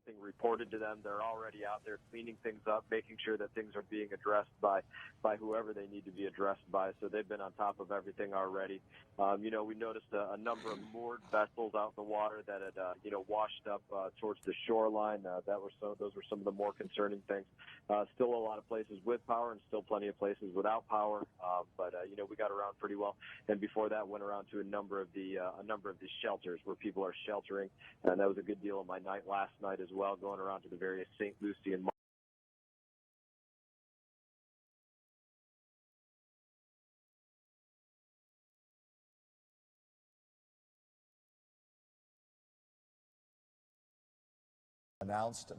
something reported to them, they're already out there cleaning things up, making sure that things are being addressed by whoever they need to be addressed by. So they've been on top of everything already. We noticed a number of moored vessels out in the water that had, washed up towards the shoreline. Those were some of the more concerning things. Still a lot of places with power and still plenty of places without power. But we got around pretty well. And before that, went around to a number of the shelters where people are sheltering. And that was a good deal of my night last night as well, going around to the various St. Lucie and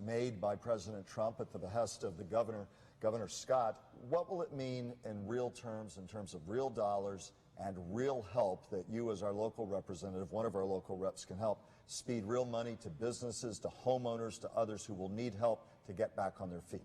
made by President Trump at the behest of the Governor Scott. What will it mean in real terms, in terms of real dollars and real help, that you as our local representative, one of our local reps, can help speed real money to businesses, to homeowners, to others who will need help to get back on their feet?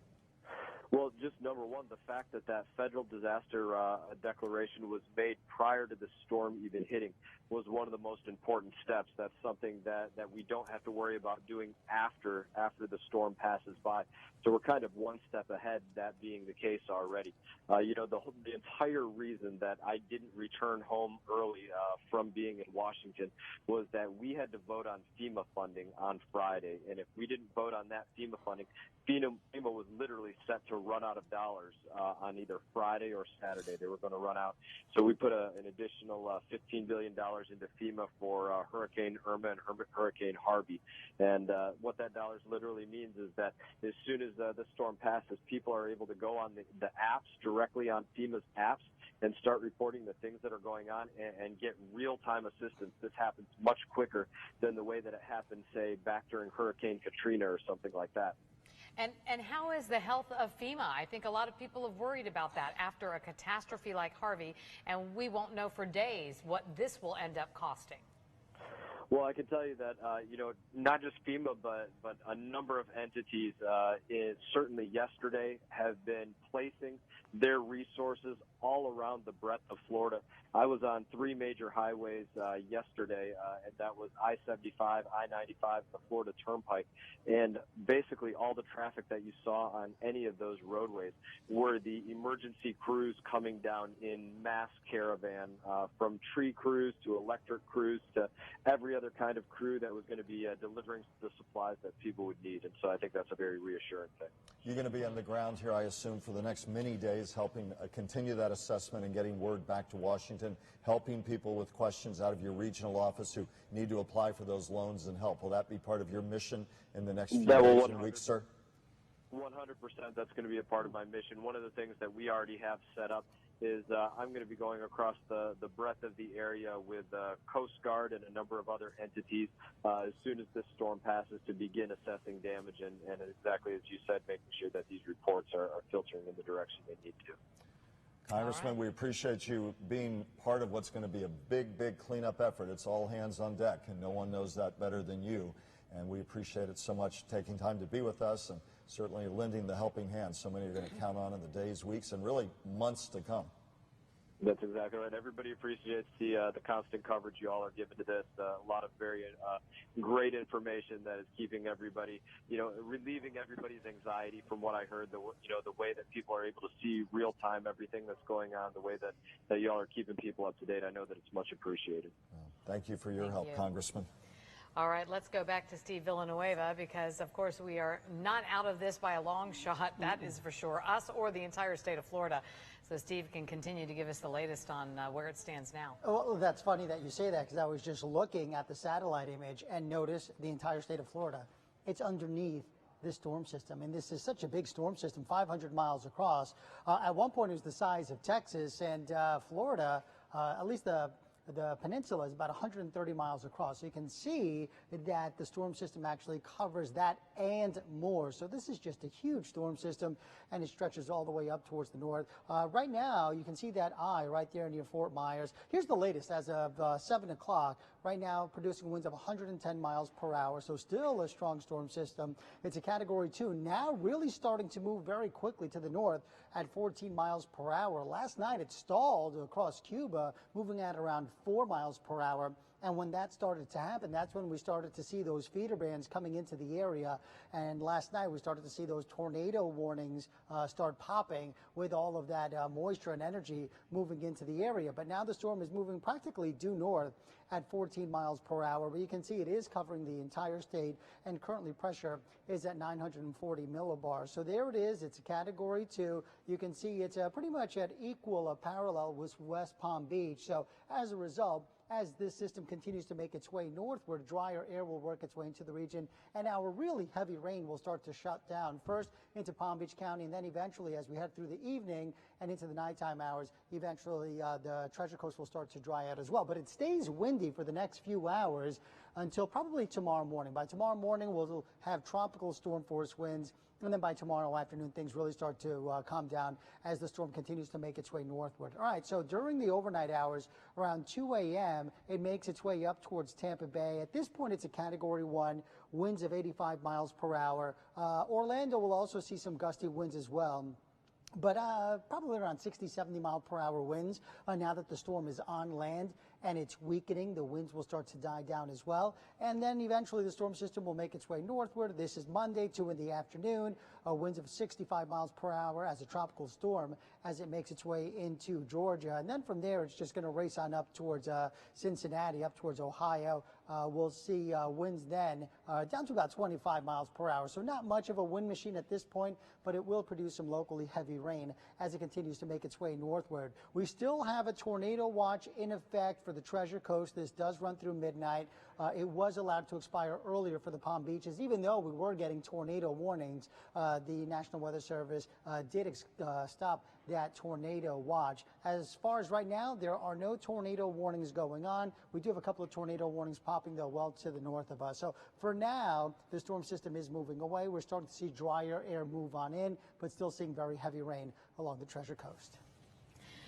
Well, just number one, the fact that federal disaster declaration was made prior to the storm even hitting was one of the most important steps. That's something that we don't have to worry about doing after the storm passes by. So we're kind of one step ahead, that being the case already. The entire reason that I didn't return home early from being in Washington was that we had to vote on FEMA funding on Friday. And if we didn't vote on that FEMA funding, FEMA was literally set to run out of dollars on either Friday or Saturday. They were going to run out. So we put an additional $15 billion into FEMA for Hurricane Irma and Hurricane Harvey. And what that dollars literally means is that as soon as the storm passes, people are able to go on the apps, directly on FEMA's apps, and start reporting the things that are going on and get real-time assistance. This happens much quicker than the way that it happened, say, back during Hurricane Katrina or something like that. And how is the health of FEMA? I think a lot of people have worried about that after a catastrophe like Harvey, and we won't know for days what this will end up costing. Well, I can tell you that, not just FEMA, but a number of entities, certainly yesterday, have been placing their resources all around the breadth of Florida. I was on 3 major highways yesterday, and that was I-75, I-95, the Florida Turnpike. And basically all the traffic that you saw on any of those roadways were the emergency crews coming down in mass caravan, from tree crews to electric crews to every other kind of crew that was going to be delivering the supplies that people would need. And so I think that's a very reassuring thing. You're going to be on the ground here, I assume, for the next many days, helping continue that assessment and getting word back to Washington, helping people with questions out of your regional office who need to apply for those loans and help. Will that be part of your mission in the next few days and weeks, sir? 100%. That's going to be a part of my mission. One of the things that we already have set up is I'm going to be going across the breadth of the area with Coast Guard and a number of other entities as soon as this storm passes to begin assessing damage and exactly as you said, making sure that these reports are filtering in the direction they need to. Congressman, we appreciate you being part of what's going to be a big, big cleanup effort. It's all hands on deck, and no one knows that better than you. And we appreciate it so much, taking time to be with us and certainly lending the helping hand so many are going to count on in the days, weeks, and really months to come. That's exactly right. Everybody appreciates the constant coverage you all are giving to this. A lot of very great information that is keeping everybody, relieving everybody's anxiety from what I heard. The way that people are able to see real time everything that's going on, the way that you all are keeping people up to date. I know that it's much appreciated. Thank you for your help, Congressman. All right, let's go back to Steve Villanueva because, of course, we are not out of this by a long shot. That is for sure, us or the entire state of Florida. So Steve can continue to give us the latest on where it stands now. Well, that's funny that you say that because I was just looking at the satellite image and noticed the entire state of Florida. It's underneath this storm system, and this is such a big storm system, 500 miles across. At one point, it was the size of Texas, and Florida, at least the peninsula is about 130 miles across. So you can see that the storm system actually covers that and more. So this is just a huge storm system, and it stretches all the way up towards the north. Right now, you can see that eye right there near Fort Myers. Here's the latest as of 7 o'clock. Right now, producing winds of 110 miles per hour, so still a strong storm system. It's a Category 2, now really starting to move very quickly to the north at 14 miles per hour. Last night, it stalled across Cuba, moving at around 4 miles per hour. And when that started to happen, that's when we started to see those feeder bands coming into the area. And last night we started to see those tornado warnings start popping with all of that moisture and energy moving into the area. But now the storm is moving practically due north at 14 miles per hour. But you can see it is covering the entire state, and currently pressure is at 940 millibars. So there it is. It's a Category 2. You can see it's pretty much at equal parallel with West Palm Beach. So as a result, as this system continues to make its way northward, drier air will work its way into the region, and our really heavy rain will start to shut down first into Palm Beach County, and then eventually, as we head through the evening and into the nighttime hours, eventually the Treasure Coast will start to dry out as well. But it stays windy for the next few hours until probably tomorrow morning. By tomorrow morning, we'll have tropical storm force winds. And then by tomorrow afternoon, things really start to calm down as the storm continues to make its way northward. All right, so during the overnight hours, around 2 a.m., it makes its way up towards Tampa Bay. At this point, it's a Category 1, winds of 85 miles per hour. Orlando will also see some gusty winds as well. But probably around 60, 70 mile per hour winds now that the storm is on land and it's weakening. The winds will start to die down as well. And then eventually the storm system will make its way northward. This is Monday, 2 in the afternoon. Winds of 65 miles per hour as a tropical storm as it makes its way into Georgia. And then from there, it's just going to race on up towards Cincinnati, up towards Ohio. We'll see winds then down to about 25 miles per hour. So not much of a wind machine at this point, but it will produce some locally heavy rain as it continues to make its way northward. We still have a tornado watch in effect for the Treasure Coast. This does run through midnight. It was allowed to expire earlier for the Palm Beaches, even though we were getting tornado warnings. The National Weather Service did stop that tornado watch. As far as right now, there are no tornado warnings going on. We do have a couple of tornado warnings popping, though, well to the north of us. So for now, the storm system is moving away. We're starting to see drier air move on in, but still seeing very heavy rain along the Treasure Coast.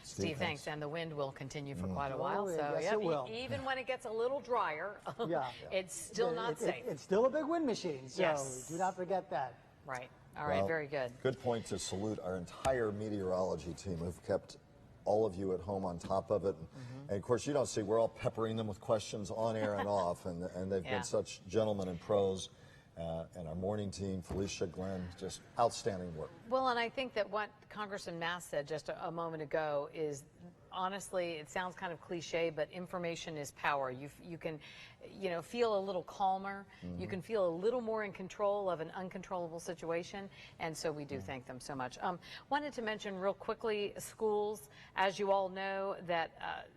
Steve, thanks. And the wind will continue for quite a while. Oh, So yes, it will. Even when it gets a little drier, it's still not safe. It's still a big wind machine, so Yes. do not forget that. Right. All right. Well, Very good. Good point to salute our entire meteorology team who've kept all of you at home on top of it. And of course, you don't see, we're all peppering them with questions on air and off, and they've been such gentlemen and pros. And our morning team, Felicia, Glenn, just outstanding work. Well, and I think that what Congressman Mass said just a moment ago is, honestly, it sounds kind of cliche, but information is power. You can, feel a little calmer. You can feel a little more in control of an uncontrollable situation, and so we do thank them so much. Wanted to mention real quickly schools. As you all know, that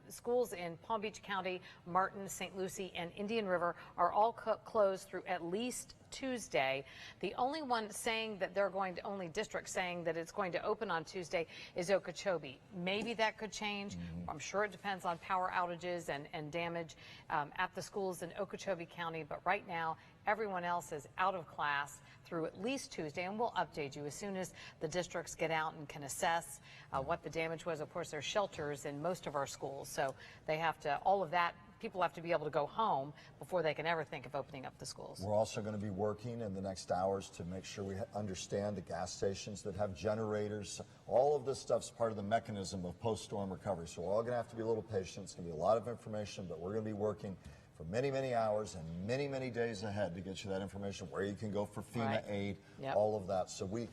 schools in Palm Beach County, Martin, St. Lucie, and Indian River are all closed through at least Tuesday. The only one saying that only district saying that it's going to open on Tuesday is Okeechobee. Maybe that could change. I'm sure it depends on power outages and damage at the schools in Okeechobee County, but right now everyone else is out of class through at least Tuesday, and we'll update you as soon as the districts get out and can assess what the damage was. Of course, there's shelters in most of our schools, so they have to, all of that, people have to be able to go home before they can ever think of opening up the schools. We're also going to be working in the next hours to make sure we understand the gas stations that have generators. All of this stuff's part of the mechanism of post-storm recovery, so we're all going to have to be a little patient. It's going to be a lot of information, but we're going to be working for many, many hours and many, many days ahead to get you that information, where you can go for FEMA aid, all of that. So we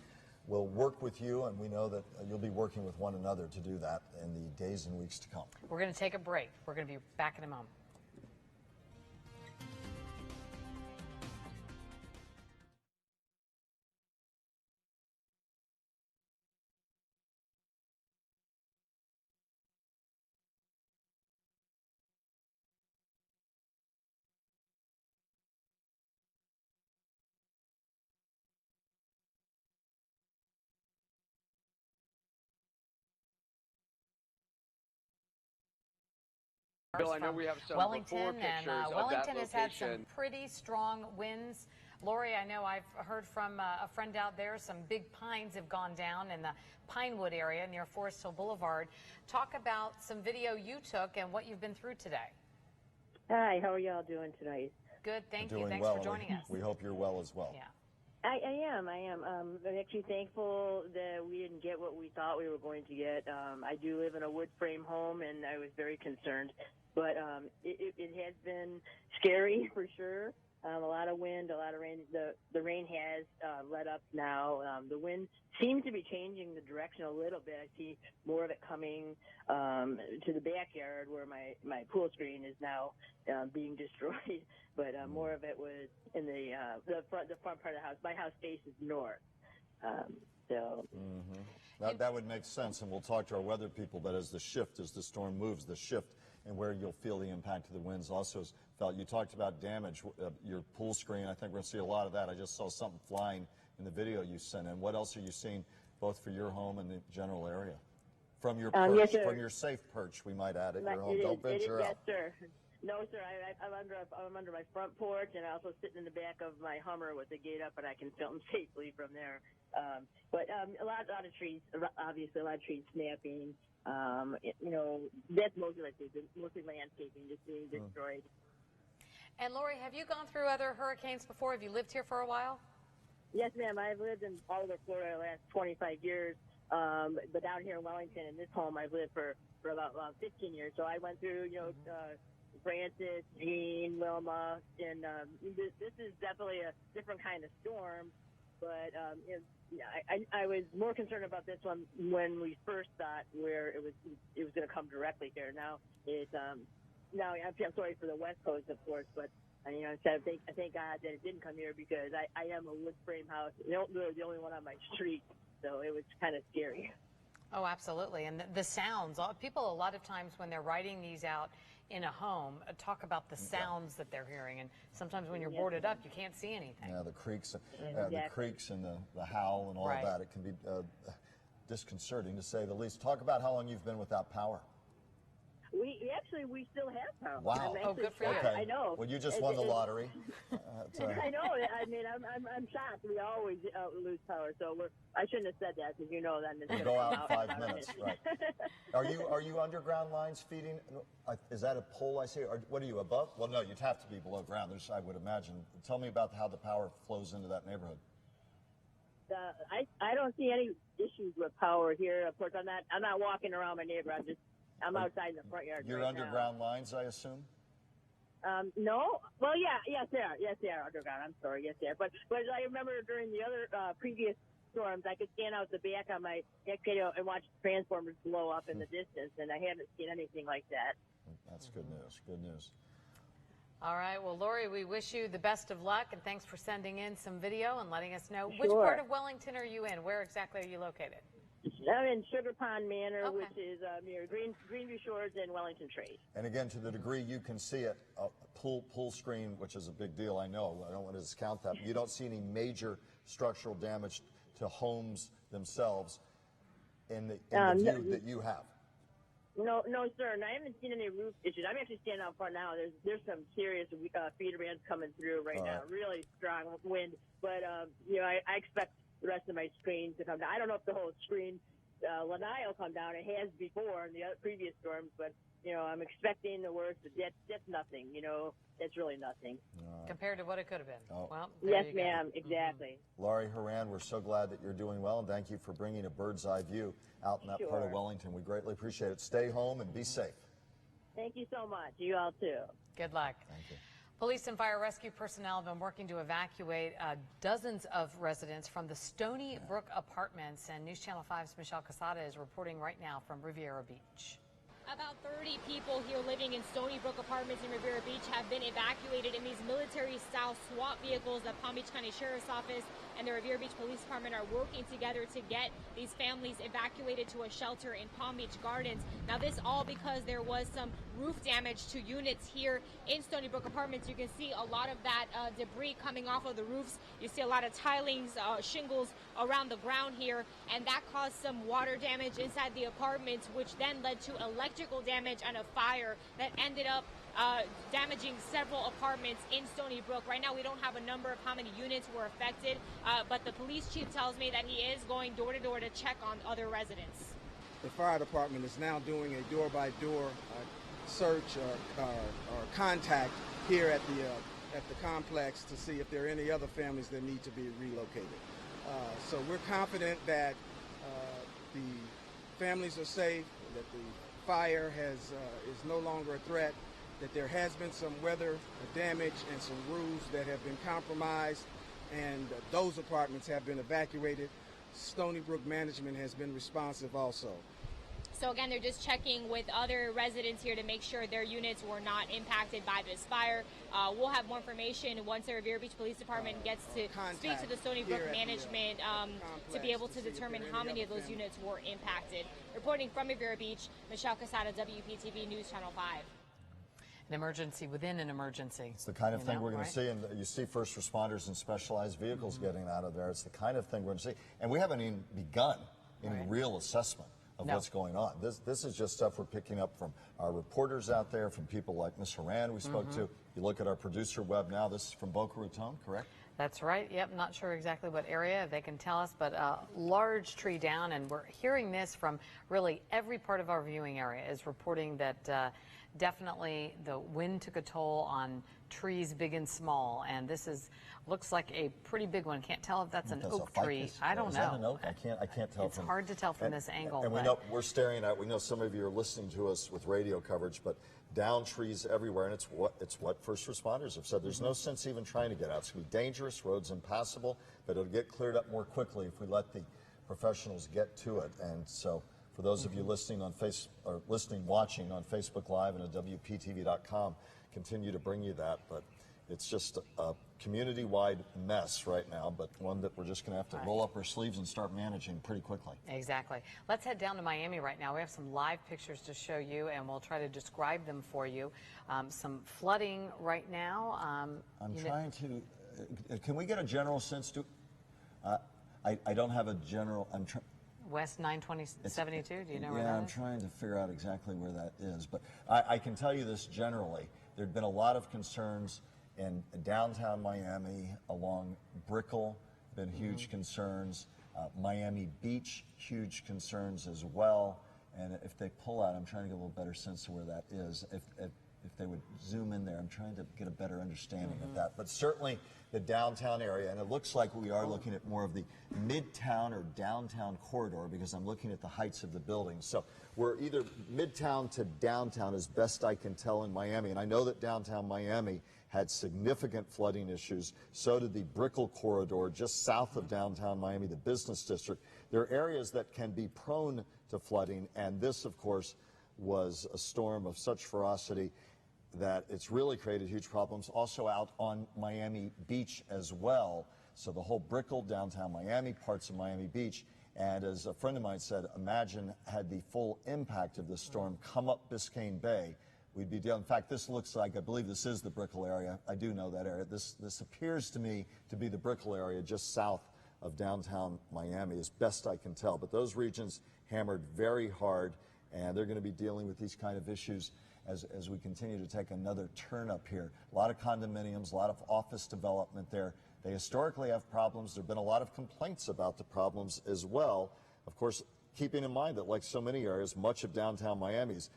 will work with you, and we know that you'll be working with one another to do that in the days and weeks to come. We're going to take a break. We're going to be back in a moment. Bill, I know we have some Wellington, pictures and of Wellington that has had some location. pretty strong winds. Lori, I know I've heard from a friend out there, some big pines have gone down in the Pinewood area near Forest Hill Boulevard. Talk about some video you took and what you've been through today. Hi, how are y'all doing tonight? Good, thank you. Doing Thanks well, for joining us. We hope you're well as well. Yeah. I am. I'm actually thankful that we didn't get what we thought we were going to get. I do live in a wood frame home, and I was very concerned but it has been scary for sure. A lot of wind, a lot of rain. The rain has let up now. The wind seems to be changing the direction a little bit. I see more of it coming to the backyard where my pool screen is now being destroyed. But more of it was in the front part of the house. My house faces north. That would make sense, and we'll talk to our weather people, but as the storm moves, the shift and where you'll feel the impact of the winds also is felt. You talked about damage, your pool screen. I think we're going to see a lot of that. I just saw something flying in the video you sent in. What else are you seeing, both for your home and the general area? From your perch, yes, from your safe perch, we might add at your home. Don't venture out. Yes, sir. No, sir. I'm under my front porch, and I also sitting in the back of my Hummer with the gate up, and I can film safely from there. But a lot of trees, obviously, a lot of trees snapping. That's mostly landscaping just being destroyed. And Lori, have you gone through other hurricanes before? Have you lived here for a while? Yes, ma'am. I've lived in all over Florida the last 25 years. But down here in Wellington, in this home, I've lived for about 15 years. So I went through, Francis, Jean, Wilma, and this is definitely a different kind of storm. But I was more concerned about this one when we first thought where it was going to come directly here. Now I'm sorry for the West Coast, of course, but I thank God that it didn't come here because I am a wood frame house. Really the only one on my street, so it was kind of scary. Oh, absolutely. And the sounds, people a lot of times when they're writing these out in a home talk about the sounds that they're hearing, and sometimes when you're boarded up you can't see anything. Yeah, the creaks and the howl and all of that, it can be disconcerting to say the least. Talk about how long you've been without power. We still have power. Wow. Oh, good for you. Okay. I know. Well, you just won the lottery. I know. I mean, I'm shocked. We always lose power, so I shouldn't have said that because that. We'll go out in 5 minutes. Right. Are you underground lines feeding? Is that a pole I see? Or what are you above? Well, no, you'd have to be below ground. I would imagine. Tell me about how the power flows into that neighborhood. I don't see any issues with power here. Of course, I'm not walking around my neighborhood. I'm outside in the front yard. You're underground lines, I assume? No. Well, yes, they are. Yes, they are underground. I'm sorry. Yes, they are. But I remember during the other previous storms, I could stand out the back on my deck and watch transformers blow up in the distance, and I haven't seen anything like that. That's good news. Good news. All right. Well, Lori, we wish you the best of luck, and thanks for sending in some video and letting us know. Which part of Wellington are you in? Where exactly are you located? I'm in Sugar Pond Manor, which is near Greenview Shores and Wellington Trace. And again, to the degree you can see it, pool screen, which is a big deal, I know. I don't want to discount that. But you don't see any major structural damage to homes themselves in the view that you have. No, sir. And I haven't seen any roof issues. I'm actually standing out front now. There's some serious feeder bands coming through right now. Really strong wind. But I expect the rest of my screens to come down. I don't know if the whole screen lanai will come down. It has before in the other previous storms, but I'm expecting the worst. But that's nothing. That's really nothing compared to what it could have been. Oh. Well, yes, ma'am. Exactly. Laurie Horan, we're so glad that you're doing well, and thank you for bringing a bird's eye view out in that part of Wellington. We greatly appreciate it. Stay home and be safe. Thank you so much. You all too. Good luck. Thank you. Police and fire rescue personnel have been working to evacuate dozens of residents from the Stony Brook apartments, and News Channel 5's Michelle Casada is reporting right now from Riviera Beach. About 30 people here living in Stony Brook apartments in Riviera Beach have been evacuated in these military-style SWAT vehicles. The Palm Beach County Sheriff's Office and the Riviera Beach Police Department are working together to get these families evacuated to a shelter in Palm Beach Gardens. Now, this all because there was some roof damage to units here in Stony Brook apartments. You can see a lot of that debris coming off of the roofs. You see a lot of tilings, shingles around the ground here, and that caused some water damage inside the apartments, which then led to electrical damage and a fire that ended up damaging several apartments in Stony Brook. Right now, we don't have a number of how many units were affected, but the police chief tells me that he is going door to door to check on other residents. The fire department is now doing a door-by-door search or contact here at the complex to see if there are any other families that need to be relocated. So we're confident that the families are safe, that the fire is no longer a threat, that there has been some weather damage and some roofs that have been compromised, and those apartments have been evacuated. Stony Brook management has been responsive also. So again, they're just checking with other residents here to make sure their units were not impacted by this fire. We'll have more information once the Revere Beach Police Department gets to speak to the Stony Brook management to be able to determine how many of those units were impacted. Reporting from Revere Beach, Michelle Casada, WPTV News Channel 5. An emergency within an emergency. It's the kind of thing we're going to see, and you see first responders in specialized vehicles getting out of there. It's the kind of thing we're going to see. And we haven't even begun any real assessment of what's going on. This is just stuff we're picking up from our reporters out there, from people like Ms. Haran we spoke to. You look at our producer web now, this is from Boca Raton, correct? That's right. Yep, not sure exactly what area, if they can tell us, but a large tree down, and we're hearing this from really every part of our viewing area is reporting that definitely the wind took a toll on trees big and small, and this looks like a pretty big one. Can't tell if that's an oak tree. I don't know. Is that an oak? I can't tell. It's hard to tell from this angle. And we know we're staring at. We know some of you are listening to us with radio coverage, but down trees everywhere, and it's what first responders have said. There's no sense even trying to get out. It's going to be dangerous. Roads impassable, but it'll get cleared up more quickly if we let the professionals get to it. And so, for those of you listening on watching on Facebook Live and at WPTV.com, continue to bring you that. But it's just a community-wide mess right now, but one that we're just going to have to roll up our sleeves and start managing pretty quickly. Exactly. Let's head down to Miami right now. We have some live pictures to show you, and we'll try to describe them for you. Some flooding right now. I'm trying to. Can we get a general sense? I don't have a general. West 92072, do you know where that is? Yeah, I'm trying to figure out exactly where that is. But I can tell you this generally. There'd been a lot of concerns in downtown Miami, along Brickell, been huge concerns. Miami Beach, huge concerns as well. And if they pull out, I'm trying to get a little better sense of where that is. If they would zoom in there, I'm trying to get a better understanding of that. But certainly the downtown area, and it looks like we are looking at more of the midtown or downtown corridor because I'm looking at the heights of the buildings. So we're either midtown to downtown as best I can tell in Miami. And I know that downtown Miami had significant flooding issues. So did the Brickell corridor just south of downtown Miami, the business district. There are areas that can be prone to flooding, and this, of course, was a storm of such ferocity that it's really created huge problems. Also out on Miami Beach as well. So the whole Brickell, downtown Miami, parts of Miami Beach. And as a friend of mine said, imagine had the full impact of this storm come up Biscayne Bay, we'd be dealing. In fact, this looks like, I believe this is the Brickell area. I do know that area. This appears to me to be the Brickell area just south of downtown Miami, as best I can tell. But those regions hammered very hard, and they're going to be dealing with these kind of issues as we continue to take another turn up here. A lot of condominiums, a lot of office development there. They historically have problems. There have been a lot of complaints about the problems as well. Of course, keeping in mind that, like so many areas, much of downtown Miami's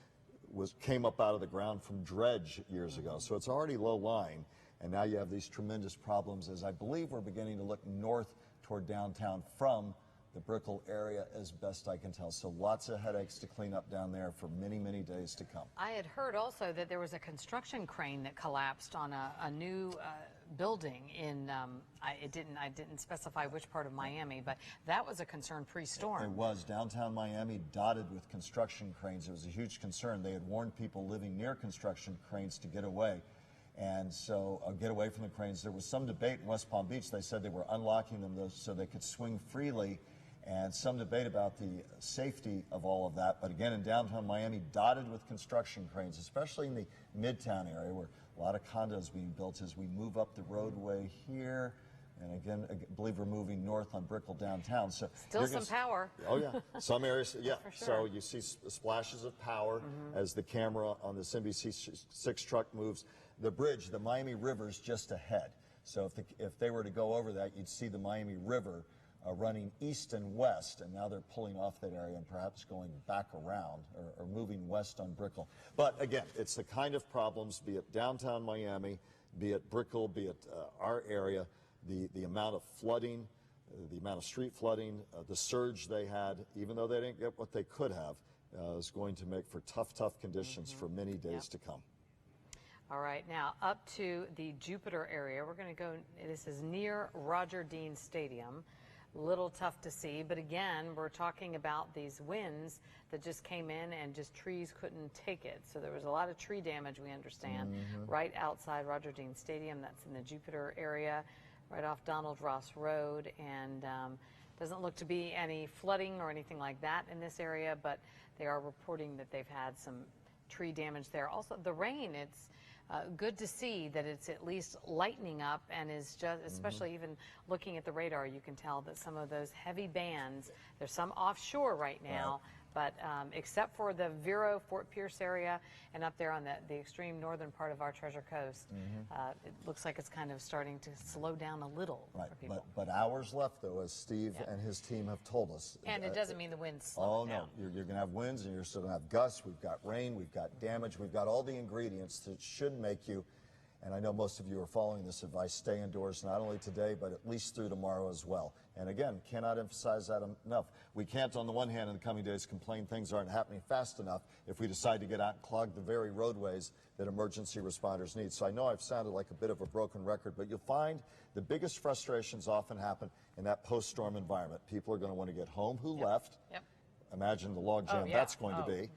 came up out of the ground from dredge years ago. So it's already low lying, and now you have these tremendous problems as I believe we're beginning to look north toward downtown from the Brickell area as best I can tell. So lots of headaches to clean up down there for many, many days to come. I had heard also that there was a construction crane that collapsed on a new building in, I didn't specify which part of Miami, but that was a concern pre-storm. It was. Downtown Miami dotted with construction cranes. It was a huge concern. They had warned people living near construction cranes to get away. And so, get away from the cranes. There was some debate in West Palm Beach. They said they were unlocking them so they could swing freely, and some debate about the safety of all of that. But again, in downtown Miami, dotted with construction cranes, especially in the Midtown area where a lot of condos being built as we move up the roadway here. And again, I believe we're moving north on Brickell downtown. So still some power. Oh, yeah. Some areas, yeah. For sure. So you see splashes of power as the camera on this NBC6 truck moves. The bridge, the Miami River's just ahead. So if they were to go over that, you'd see the Miami River running east and west, and now they're pulling off that area and perhaps going back around or moving west on Brickell. But again, it's the kind of problems, be it downtown Miami, be it Brickell, be it our area, the amount of flooding, the amount of street flooding, the surge they had, even though they didn't get what they could have, is going to make for tough conditions for many days to come. All right, now up to the Jupiter area. We're going to go, this is near Roger Dean Stadium. A little tough to see, but again, we're talking about these winds that just came in and just trees couldn't take it. So there was a lot of tree damage, we understand, right outside Roger Dean Stadium. That's in the Jupiter area, right off Donald Ross Road, and doesn't look to be any flooding or anything like that in this area, but they are reporting that they've had some tree damage there. Also, the rain, it's good to see that it's at least lightening up and is just, especially even looking at the radar, you can tell that some of those heavy bands, there's some offshore right now, but except for the Vero, Fort Pierce area and up there on the extreme northern part of our Treasure Coast, it looks like it's kind of starting to slow down a little for people. But hours left, though, as Steve and his team have told us. And it doesn't mean the wind's slowing down. Oh, no. You're going to have winds, and you're still going to have gusts. We've got rain. We've got damage. We've got all the ingredients that should make you, and I know most of you are following this advice, stay indoors not only today, but at least through tomorrow as well. And again, cannot emphasize that enough. We can't, on the one hand, in the coming days, complain things aren't happening fast enough if we decide to get out and clog the very roadways that emergency responders need. So I know I've sounded like a bit of a broken record, but you'll find the biggest frustrations often happen in that post-storm environment. People are going to want to get home who left. Imagine the logjam that's going to be.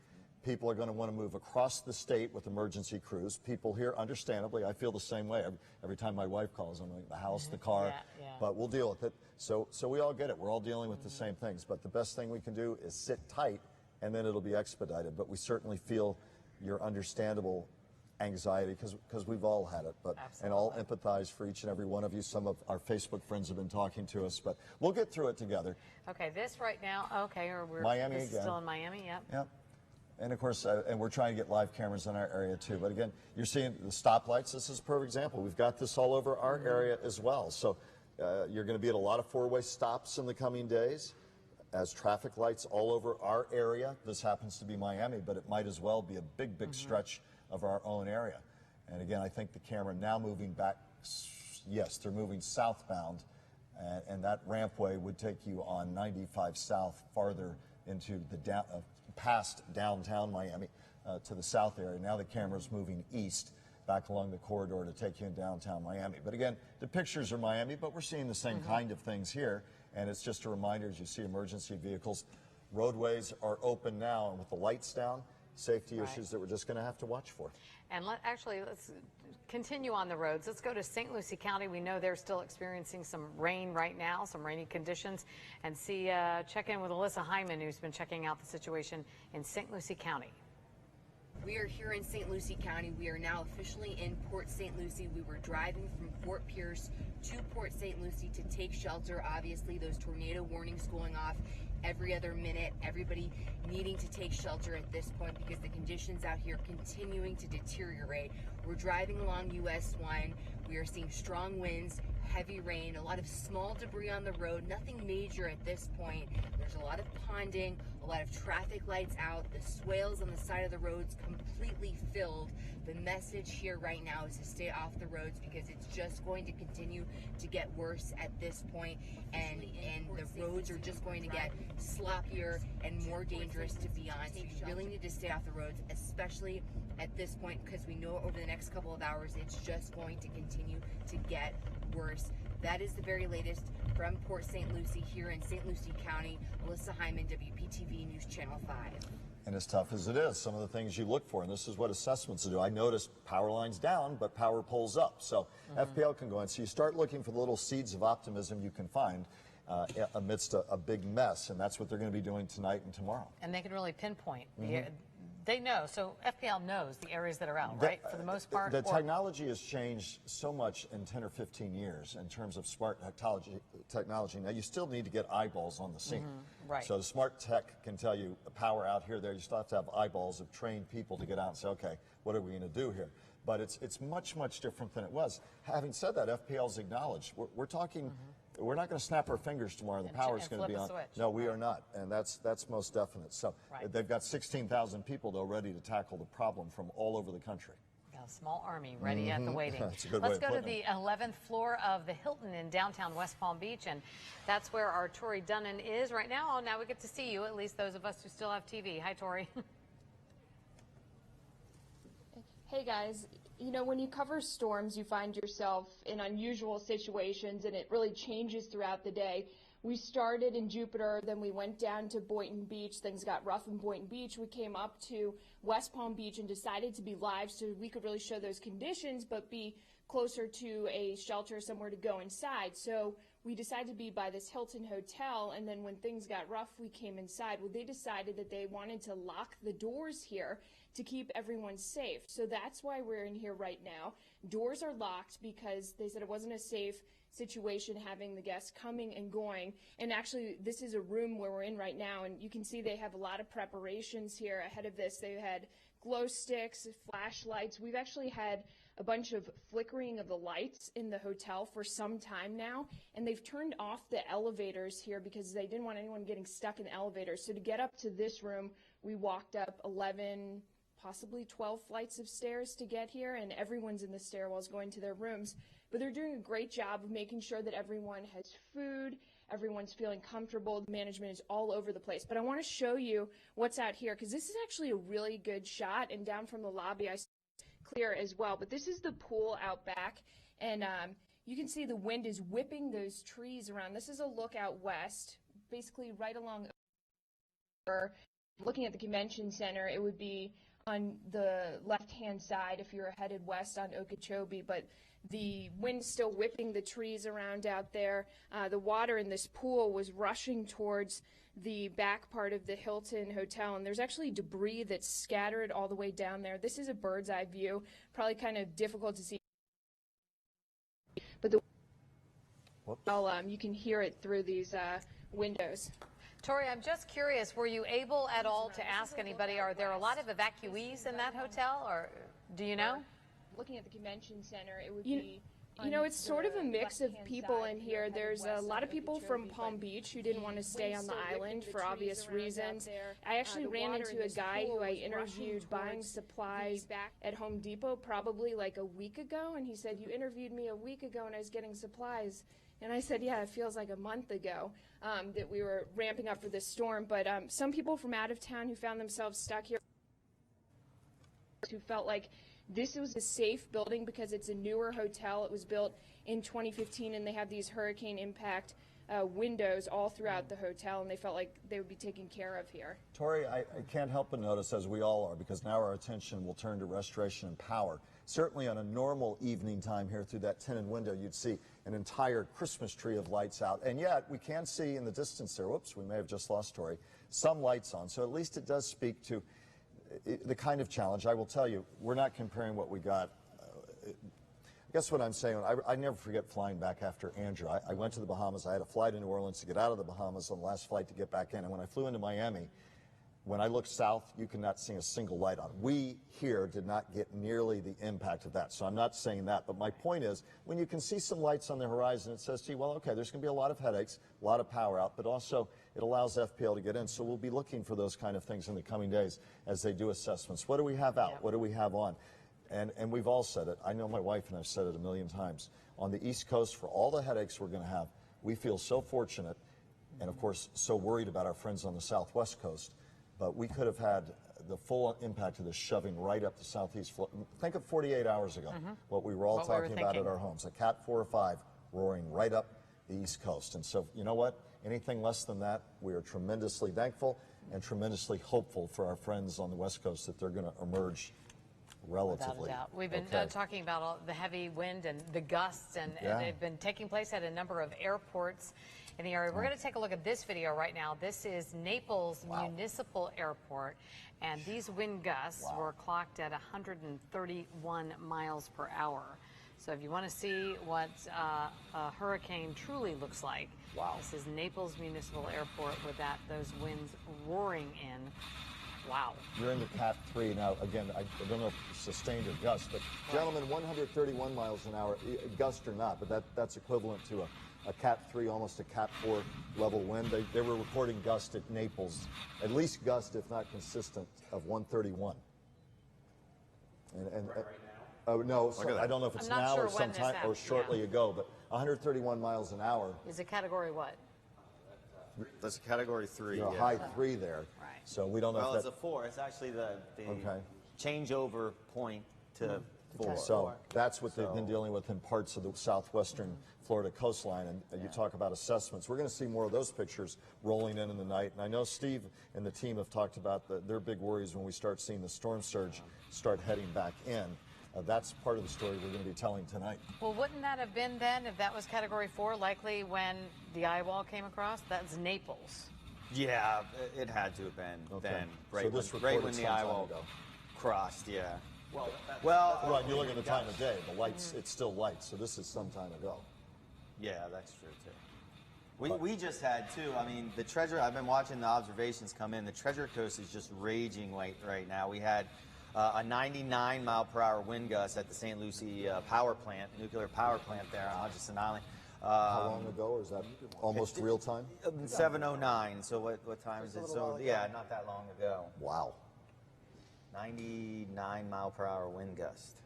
People are going to want to move across the state with emergency crews. People here, understandably, I feel the same way. Every time my wife calls, I'm like, the house, the car, but we'll deal with it. So we all get it. We're all dealing with the same things. But the best thing we can do is sit tight, and then it'll be expedited. But we certainly feel your understandable anxiety because we've all had it. But and I'll empathize for each and every one of you. Some of our Facebook friends have been talking to us, but we'll get through it together. Okay, this right now, or we're Miami this again. Is still in Miami, Yep. And of course, and we're trying to get live cameras in our area too. But again, you're seeing the stoplights. This is a perfect example. We've got this all over our area as well. So you're going to be at a lot of four-way stops in the coming days as traffic lights all over our area. This happens to be Miami, but it might as well be a big stretch of our own area. And again, I think the camera now moving back, yes, they're moving southbound, and that rampway would take you on 95 South farther into the past downtown Miami to the south area. Now the camera's moving east back along the corridor to take you in downtown Miami. But again, the pictures are Miami, but we're seeing the same kind of things here. And it's just a reminder, as you see emergency vehicles, roadways are open now, and with the lights down, safety issues that we're just going to have to watch for. And let's continue on the roads. Let's go to St. Lucie County. We know they're still experiencing some rain right now, some rainy conditions, and check in with Alyssa Hyman, who's been checking out the situation in St. Lucie County. We are here in St. Lucie County. We are now officially in Port St. Lucie. We were driving from Fort Pierce to Port St. Lucie to take shelter. Obviously, those tornado warnings going off every other minute. Everybody needing to take shelter at this point because the conditions out here continuing to deteriorate. We're driving along US 1. We are seeing strong winds, heavy rain, a lot of small debris on the road, nothing major at this point. There's a lot of ponding, a lot of traffic lights out, the swales on the side of the roads completely filled. The message here right now is to stay off the roads because it's just going to continue to get worse at this point, and the roads are just going to get sloppier and more dangerous to be on. So you really need to stay off the roads, especially at this point, because we know over the next couple of hours it's just going to continue to get worse. That is the very latest from Port St. Lucie here in St. Lucie County. Alyssa Hyman, WPTV News Channel 5. And as tough as it is, some of the things you look for, and this is what assessments do. I noticed power lines down, but power poles up. So FPL can go in. So you start looking for the little seeds of optimism you can find amidst a big mess, and that's what they're going to be doing tonight and tomorrow. And they can really pinpoint. They know, so FPL knows the areas that are out, right, for the most part? The technology has changed so much in 10 or 15 years in terms of smart technology. Now, you still need to get eyeballs on the scene. Right. So the smart tech can tell you power out here, there. You still have to have eyeballs of trained people to get out and say, okay, what are we going to do here? But it's much different than it was. Having said that, FPL's acknowledged. We're talking... We're not going to snap our fingers tomorrow. The power's going to be on. No, we are not, and that's most definite. So they've got 16,000 people, though, ready to tackle the problem from all over the country. Well, small army ready at the waiting. That's a good Let's way of go to putting the 11th floor of the Hilton in downtown West Palm Beach, and that's where our Tori Dunnan is right now. Oh, now we get to see you, at least those of us who still have TV. Hi, Tori. Hey guys, you know, when you cover storms, you find yourself in unusual situations, and it really changes throughout the day. We started in Jupiter, then we went down to Boynton Beach. Things got rough in Boynton Beach. We came up to West Palm Beach and decided to be live so we could really show those conditions, but be closer to a shelter, somewhere to go inside. So we decided to be by this Hilton hotel, and then when things got rough, we came inside. Well, they decided that they wanted to lock the doors here to keep everyone safe. So that's why we're in here right now. Doors are locked because they said it wasn't a safe situation having the guests coming and going. And actually, this is a room where we're in right now, and you can see they have a lot of preparations here ahead of this. They had glow sticks, flashlights. We've actually had a bunch of flickering of the lights in the hotel for some time now, and they've turned off the elevators here because they didn't want anyone getting stuck in elevators. So to get up to this room, we walked up 11, possibly 12 flights of stairs to get here, and everyone's in the stairwells going to their rooms. But they're doing a great job of making sure that everyone has food, everyone's feeling comfortable, the management is all over the place. But I want to show you what's out here, because this is actually a really good shot, and down from the lobby I see clear as well. But this is the pool out back, and you can see the wind is whipping those trees around. This is a look out west, basically right along. Looking at the convention center, it would be on the left-hand side if you were headed west on Okeechobee, but the wind's still whipping the trees around out there. The water in this pool was rushing towards the back part of the Hilton Hotel, and there's actually debris that's scattered all the way down there. This is a bird's eye view, probably kind of difficult to see, but you can hear it through these windows. Tori, I'm just curious, were you able at all to ask anybody, are there a lot of evacuees in that hotel, or do you know? Looking at the convention center, it would be... You know, it's sort of a mix of people in here. There's a lot of people from Palm Beach who didn't want to stay on the island for obvious reasons. I actually ran into a guy who I interviewed buying supplies at Home Depot probably like a week ago, and he said, "You interviewed me a week ago and I was getting supplies." And I said, yeah, it feels like a month ago that we were ramping up for this storm. But some people from out of town who found themselves stuck here, who felt like this was a safe building because it's a newer hotel. It was built in 2015, and they have these hurricane impact windows all throughout the hotel, and they felt like they would be taken care of here. Tori, I can't help but notice, as we all are, because now our attention will turn to restoration and power. Certainly on a normal evening time here through that tinted window, you'd see an entire Christmas tree of lights out. And yet we can see in the distance there, whoops, we may have just lost Tori, some lights on. So at least it does speak to the kind of challenge. I will tell you, we're not comparing what we got. I guess what I'm saying, I never forget flying back after Andrew. I went to the Bahamas. I had to fly to New Orleans to get out of the Bahamas on the last flight to get back in. And when I flew into Miami, when I looked south, you could not see a single light on. We here did not get nearly the impact of that. So I'm not saying that. But my point is, when you can see some lights on the horizon, it says to you, well, okay, there's going to be a lot of headaches, a lot of power out, but also it allows FPL to get in. So we'll be looking for those kind of things in the coming days as they do assessments. What do we have out? What do we have on? And we've all said it. I know my wife and I've said it a million times. On the East Coast, for all the headaches we're going to have, we feel so fortunate and, of course, so worried about our friends on the Southwest Coast. But we could have had the full impact of this shoving right up the southeast Florida. Think of 48 hours ago, what we were all talking about at our homes. A Cat 4 or 5 roaring right up the East Coast. And so, you know what? Anything less than that, we are tremendously thankful and tremendously hopeful for our friends on the West Coast that they're going to emerge relatively. Without a doubt. We've been talking about all the heavy wind and the gusts, and they've been taking place at a number of airports in the area. We're going to take a look at this video right now. This is Naples Municipal Airport, and these wind gusts were clocked at 131 miles per hour. So if you want to see what a hurricane truly looks like, this is Naples Municipal Airport with those winds roaring in. Wow. You're in the Cat 3 now. Again, I don't know if it's sustained or gust, but gentlemen, 131 miles an hour, gust or not, but that's equivalent to a Cat 3, almost a Cat 4 level wind. They were recording gust at Naples, at least gust, if not consistent, of 131. And Oh, no, so I don't know if it's now sure or sometime or shortly ago, but 131 miles an hour. Is it category what? That's a category 3. You're a high 3 there. Right. So we don't know Well, if it's a 4. It's actually the okay. changeover point to 4. So that's what they've been dealing with in parts of the southwestern Florida coastline. And you talk about assessments. We're going to see more of those pictures rolling in the night. And I know Steve and the team have talked about their big worries when we start seeing the storm surge start heading back in. That's part of the story we're going to be telling tonight. Well, wouldn't that have been then, if that was category 4, likely when the eye wall came across? That's Naples. Yeah, it had to have been then, right, so right when the eye wall crossed, yeah. Well, right, you look at the time of day, the lights, it's still light, so this is some time ago. Yeah, that's true, too. We just had, too, I mean, the Treasure, I've been watching the observations come in. The Treasure Coast is just raging right now. We had a 99-mile-per-hour wind gust at the St. Lucie power plant, nuclear power plant there on Hodgson Island. How long ago, or is that almost real time? 7:09, so what time is it? So, yeah, not that long ago. Wow. 99-mile-per-hour wind gust.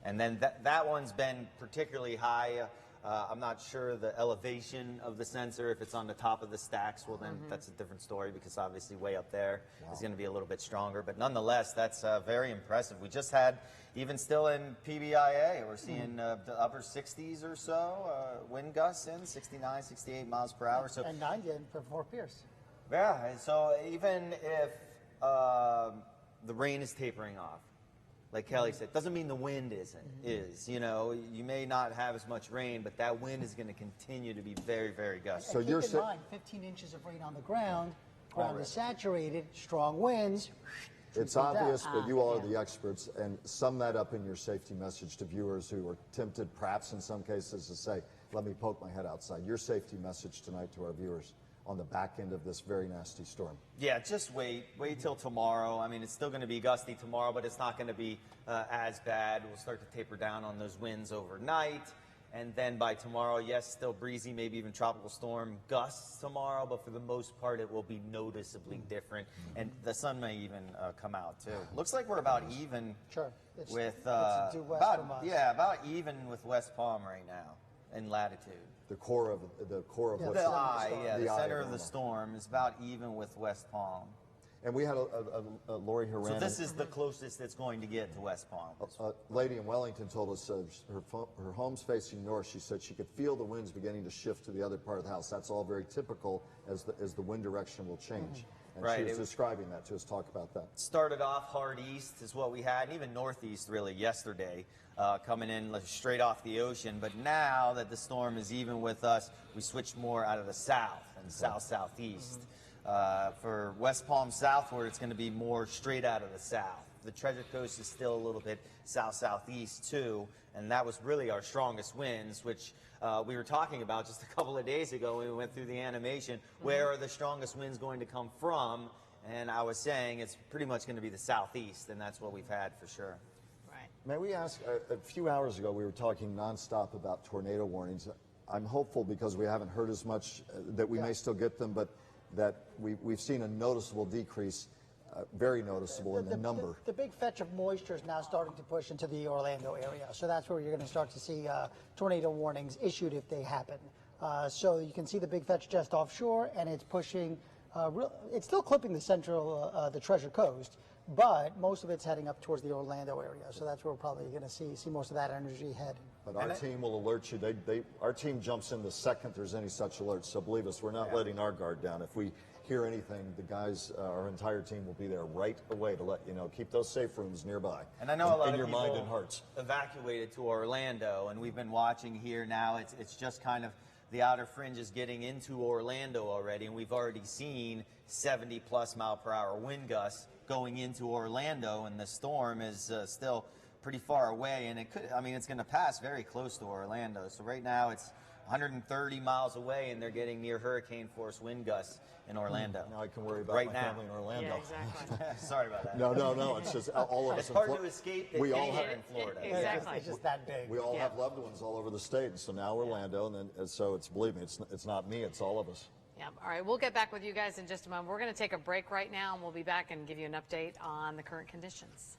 And then that one's been particularly high. I'm not sure the elevation of the sensor, if it's on the top of the stacks, well then that's a different story, because obviously way up there is going to be a little bit stronger. But nonetheless, that's very impressive. We just had, even still in PBIA, we're seeing the upper 60s or so wind gusts in, 69, 68 miles per hour. So, and 90 for Fort Pierce. Yeah, so even if the rain is tapering off, like Kelly said, doesn't mean the wind is. You know, you may not have as much rain, but that wind is going to continue to be very, very gusty. So keep in mind, 15 inches of rain on the ground, ground is saturated, strong winds. It's obvious, but you all are the experts, and sum that up in your safety message to viewers who are tempted, perhaps in some cases, to say, let me poke my head outside. Your safety message tonight to our viewers on the back end of this very nasty storm. Yeah, just wait till tomorrow. I mean, it's still going to be gusty tomorrow, but it's not going to be as bad. We'll start to taper down on those winds overnight. And then by tomorrow, yes, still breezy, maybe even tropical storm gusts tomorrow, but for the most part, it will be noticeably different. And the sun may even come out, too. Looks like we're about even with, about even with West Palm right now in latitude. The core of what's the eye, the center of the storm is about even with West Palm. And we had a Lori Horan. So this is the closest it's going to get to West Palm. A lady in Wellington told us her home's facing north. She said she could feel the winds beginning to shift to the other part of the house. That's all very typical as the wind direction will change. And she was describing that to us. Talk about that. Started off hard east is what we had, and even northeast really yesterday, coming in straight off the ocean. But now that the storm is even with us, we switched more out of the south and south-southeast. For West Palm southward, it's going to be more straight out of the south. The Treasure Coast is still a little bit south-southeast too, and that was really our strongest winds, which we were talking about just a couple of days ago when we went through the animation. Where are the strongest winds going to come from? And I was saying it's pretty much going to be the southeast, and that's what we've had for sure. Right. May we ask, a few hours ago we were talking nonstop about tornado warnings. I'm hopeful because we haven't heard as much that we may still get them, but that we've seen a noticeable decrease, very noticeable in the number. The big fetch of moisture is now starting to push into the Orlando area, so that's where you're going to start to see tornado warnings issued if they happen. So you can see the big fetch just offshore, and it's pushing. It's still clipping the central, the Treasure Coast, but most of it's heading up towards the Orlando area. So that's where we're probably going to see most of that energy head. But our team will alert you. Our team jumps in the second there's any such alerts. So believe us, we're not letting our guard down. If we hear anything, the guys, our entire team will be there right away to let you know. Keep those safe rooms nearby. And I know a lot of your people mind and hearts. Evacuated to Orlando, and we've been watching here now. It's just kind of the outer fringe is getting into Orlando already, and we've already seen 70+ mile-per-hour wind gusts going into Orlando, and the storm is still pretty far away, and it's going to pass very close to Orlando. So right now it's 130 miles away, and they're getting near hurricane force wind gusts in Orlando. Now I can worry about my family in Orlando. Yeah, exactly. Sorry about that. No. It's just all of us. It's hard to escape the danger in Florida. Exactly. It's just that big. We all have loved ones all over the state, and so now Orlando, and then so believe me, it's not me, it's all of us. Yeah. All right. We'll get back with you guys in just a moment. We're going to take a break right now, and we'll be back and give you an update on the current conditions.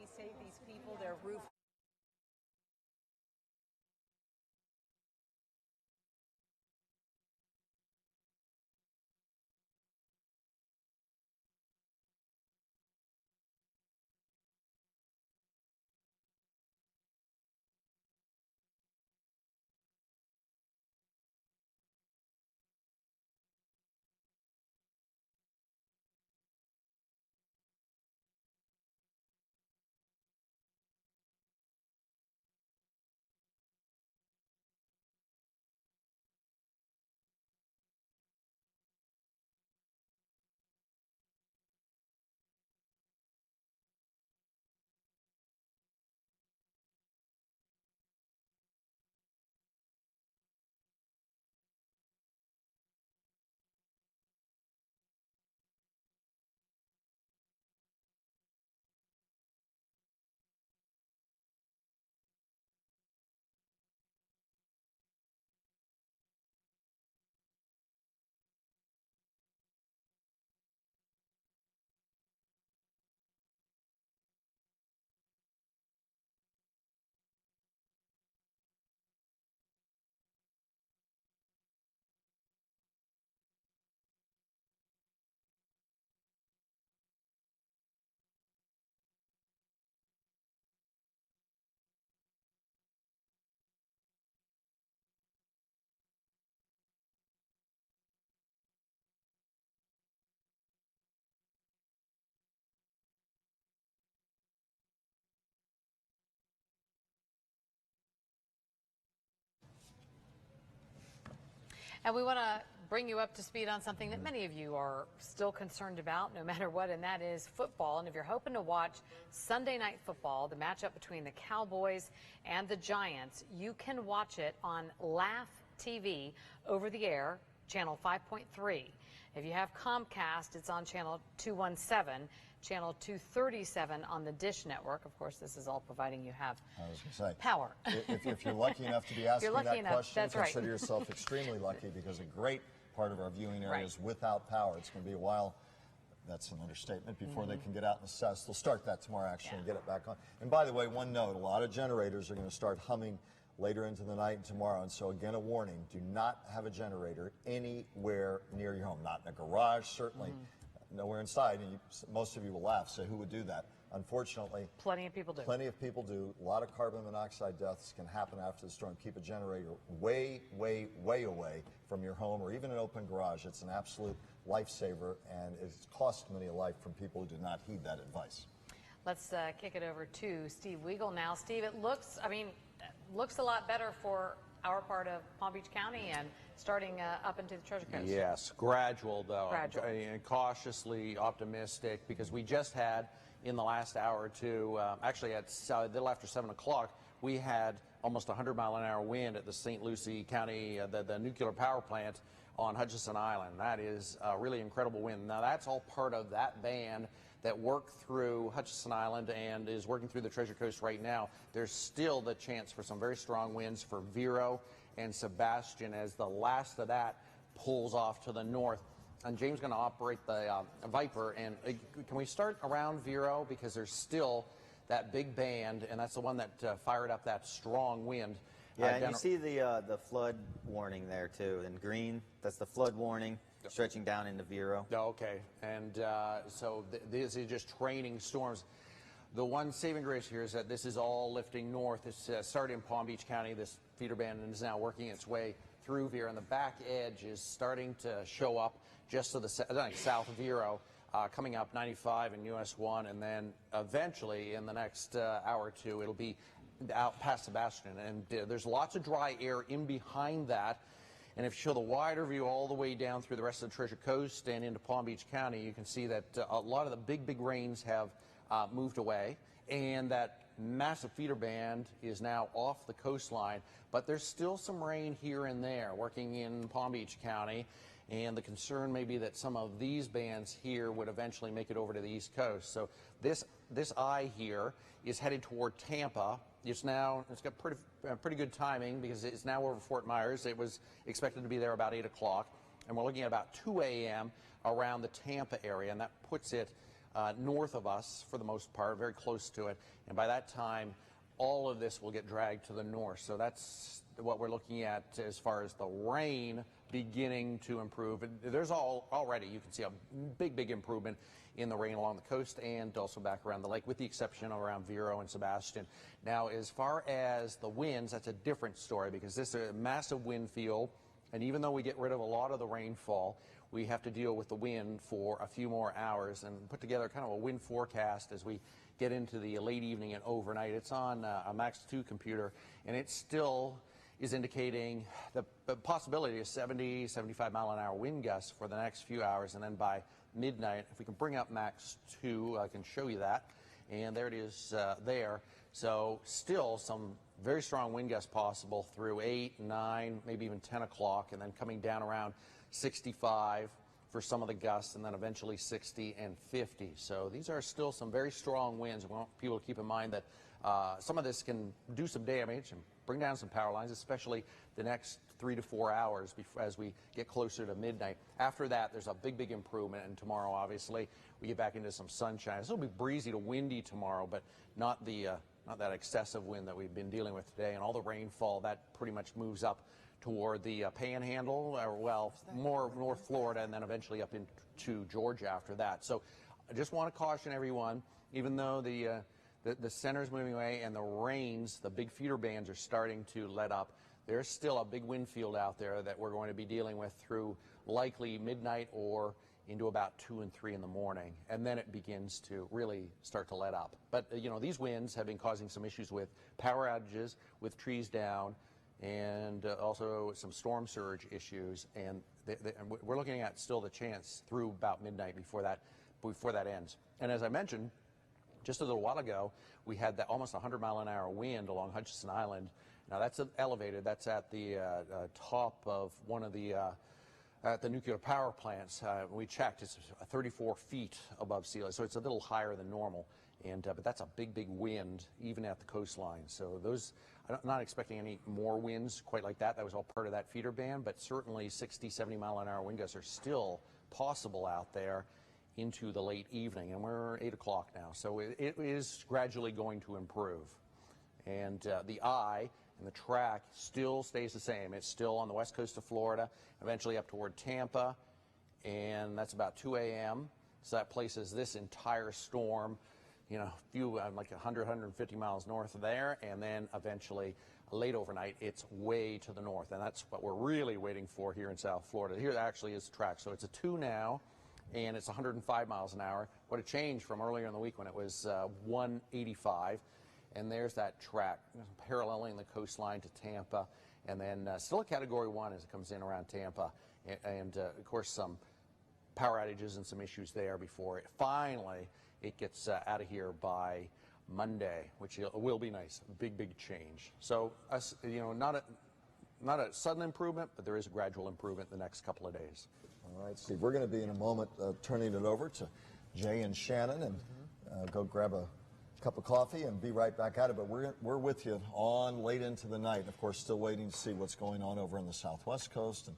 we save these people their roof. And we want to bring you up to speed on something that many of you are still concerned about, no matter what, and that is football. And if you're hoping to watch Sunday Night Football, the matchup between the Cowboys and the Giants, you can watch it on Laugh TV over the air, channel 5.3. If you have Comcast, it's on channel 217, channel 237 on the Dish Network. Of course, this is all providing you have power. If you're lucky enough to be asking that question, that's right. consider yourself extremely lucky, because a great part of our viewing area is without power. It's going to be a while. That's an understatement. Before they can get out and assess. They'll start that tomorrow, actually, and get it back on. And by the way, one note, a lot of generators are going to start humming later into the night and tomorrow. And so, again, a warning, do not have a generator anywhere near your home. Not in a garage, certainly nowhere inside. And most of you will laugh, say, who would do that? Unfortunately, plenty of people do. Plenty of people do. A lot of carbon monoxide deaths can happen after the storm. Keep a generator way, way, way away from your home or even an open garage. It's an absolute lifesaver, and it's cost many a life from people who did not heed that advice. Let's kick it over to Steve Weigel now. Steve, it looks, looks a lot better for our part of Palm Beach County and starting up into the Treasure Coast. Yes, gradual though. Gradual. And cautiously optimistic, because we just had in the last hour or two, actually at a little after 7 o'clock, we had almost 100-mile-an-hour wind at the St. Lucie County, the nuclear power plant on Hutchinson Island. That is a really incredible wind. Now that's all part of that band that worked through Hutchinson Island and is working through the Treasure Coast right now. There's still the chance for some very strong winds for Vero and Sebastian as the last of that pulls off to the north. And James is going to operate the Viper. And can we start around Vero, because there's still that big band, and that's the one that fired up that strong wind. Yeah, and you see the flood warning there too in green. That's the flood warning stretching down into Vero. Okay, and so these are just training storms. The one saving grace here is that this is all lifting north. It's started in Palm Beach County. This feeder band is now working its way through Vero, and the back edge is starting to show up just to the south of Vero, coming up 95 and US 1, and then eventually in the next hour or two it'll be out past Sebastian, and there's lots of dry air in behind that. And if you show the wider view all the way down through the rest of the Treasure Coast and into Palm Beach County, you can see that a lot of the big rains have moved away, and that massive feeder band is now off the coastline, but there's still some rain here and there working in Palm Beach County, and the concern may be that some of these bands here would eventually make it over to the East Coast. So this eye here is headed toward Tampa. It's got pretty good timing, because it's now over Fort Myers. It was expected to be there about 8 o'clock, and we're looking at about 2 a.m. around the Tampa area, and that puts it north of us for the most part, very close to it. And by that time, all of this will get dragged to the north. So that's what we're looking at as far as the rain beginning to improve. And there's already, you can see a big improvement in the rain along the coast and also back around the lake, with the exception of around Vero and Sebastian. Now, as far as the winds, that's a different story, because this is a massive wind field, and even though we get rid of a lot of the rainfall, we have to deal with the wind for a few more hours and put together kind of a wind forecast as we get into the late evening and overnight. It's on a Max 2 computer, and it still is indicating the possibility of 70, 75 mile an hour wind gusts for the next few hours, and then by midnight, if we can bring up Max 2, I can show you that, and there it is there. So still some very strong wind gusts possible through 8, 9, maybe even 10 o'clock, and then coming down around 65 for some of the gusts, and then eventually 60 and 50. So these are still some very strong winds. We want people to keep in mind that some of this can do some damage and bring down some power lines, especially the next 3 to 4 hours as we get closer to midnight. After that, there's a big improvement, and tomorrow, obviously, we get back into some sunshine. It'll be breezy to windy tomorrow, but not that excessive wind that we've been dealing with today, and all the rainfall, that pretty much moves up toward the Panhandle, or well, more North Florida, and then eventually up into Georgia after that. So I just want to caution everyone, even though the center's moving away and the rains, the big feeder bands are starting to let up, there's still a big wind field out there that we're going to be dealing with through likely midnight or into about 2 and 3 in the morning, and then it begins to really start to let up. But you know, these winds have been causing some issues with power outages, with trees down, and also some storm surge issues, and we're looking at still the chance through about midnight before that ends. And as I mentioned just a little while ago, we had that almost 100 mile an hour wind along Hutchinson Island. Now that's elevated. That's at the top of one of the nuclear power plants. We checked; it's 34 feet above sea level, so it's a little higher than normal. And but that's a big wind even at the coastline. So those, I'm not expecting any more winds quite like that. That was all part of that feeder band, but certainly 60, 70 mile an hour wind gusts are still possible out there into the late evening, and we're 8 o'clock now. So it is gradually going to improve. And the eye and the track still stays the same. It's still on the west coast of Florida, eventually up toward Tampa, and that's about 2 a.m. So that places this entire storm, you know, like 100, 150 miles north of there, and then eventually late overnight, it's way to the north, and that's what we're really waiting for here in South Florida. Here actually is the track, so it's a 2 now, and it's 105 miles an hour. What a change from earlier in the week when it was 185, and there's that track paralleling the coastline to Tampa, and then still a Category 1 as it comes in around Tampa, and of course some power outages and some issues there before it gets out of here by Monday, which will be nice. Big change. So, you know, not a sudden improvement, but there is a gradual improvement the next couple of days. All right, Steve, we're going to be in a moment turning it over to Jay and Shannon, and go grab a cup of coffee and be right back at it. But we're with you on late into the night. Of course, still waiting to see what's going on over on the southwest coast, and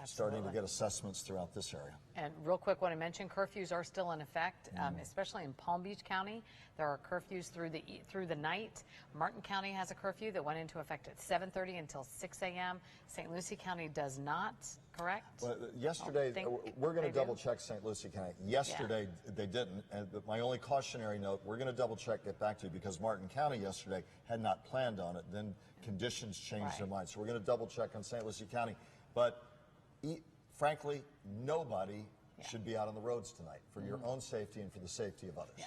starting to get assessments throughout this area. And real quick, what I mentioned, curfews are still in effect, especially in Palm Beach County. There are curfews through the night. Martin County has a curfew that went into effect at 7:30 until 6 a.m. St. Lucie County does not, correct? Well, yesterday, we're going to double check St. Lucie County. Yesterday, they didn't. And my only cautionary note, we're going to double check, get back to you, because Martin County yesterday had not planned on it. Then conditions changed their minds. So we're going to double check on St. Lucie County. But frankly, nobody should be out on the roads tonight for your own safety and for the safety of others. Yeah.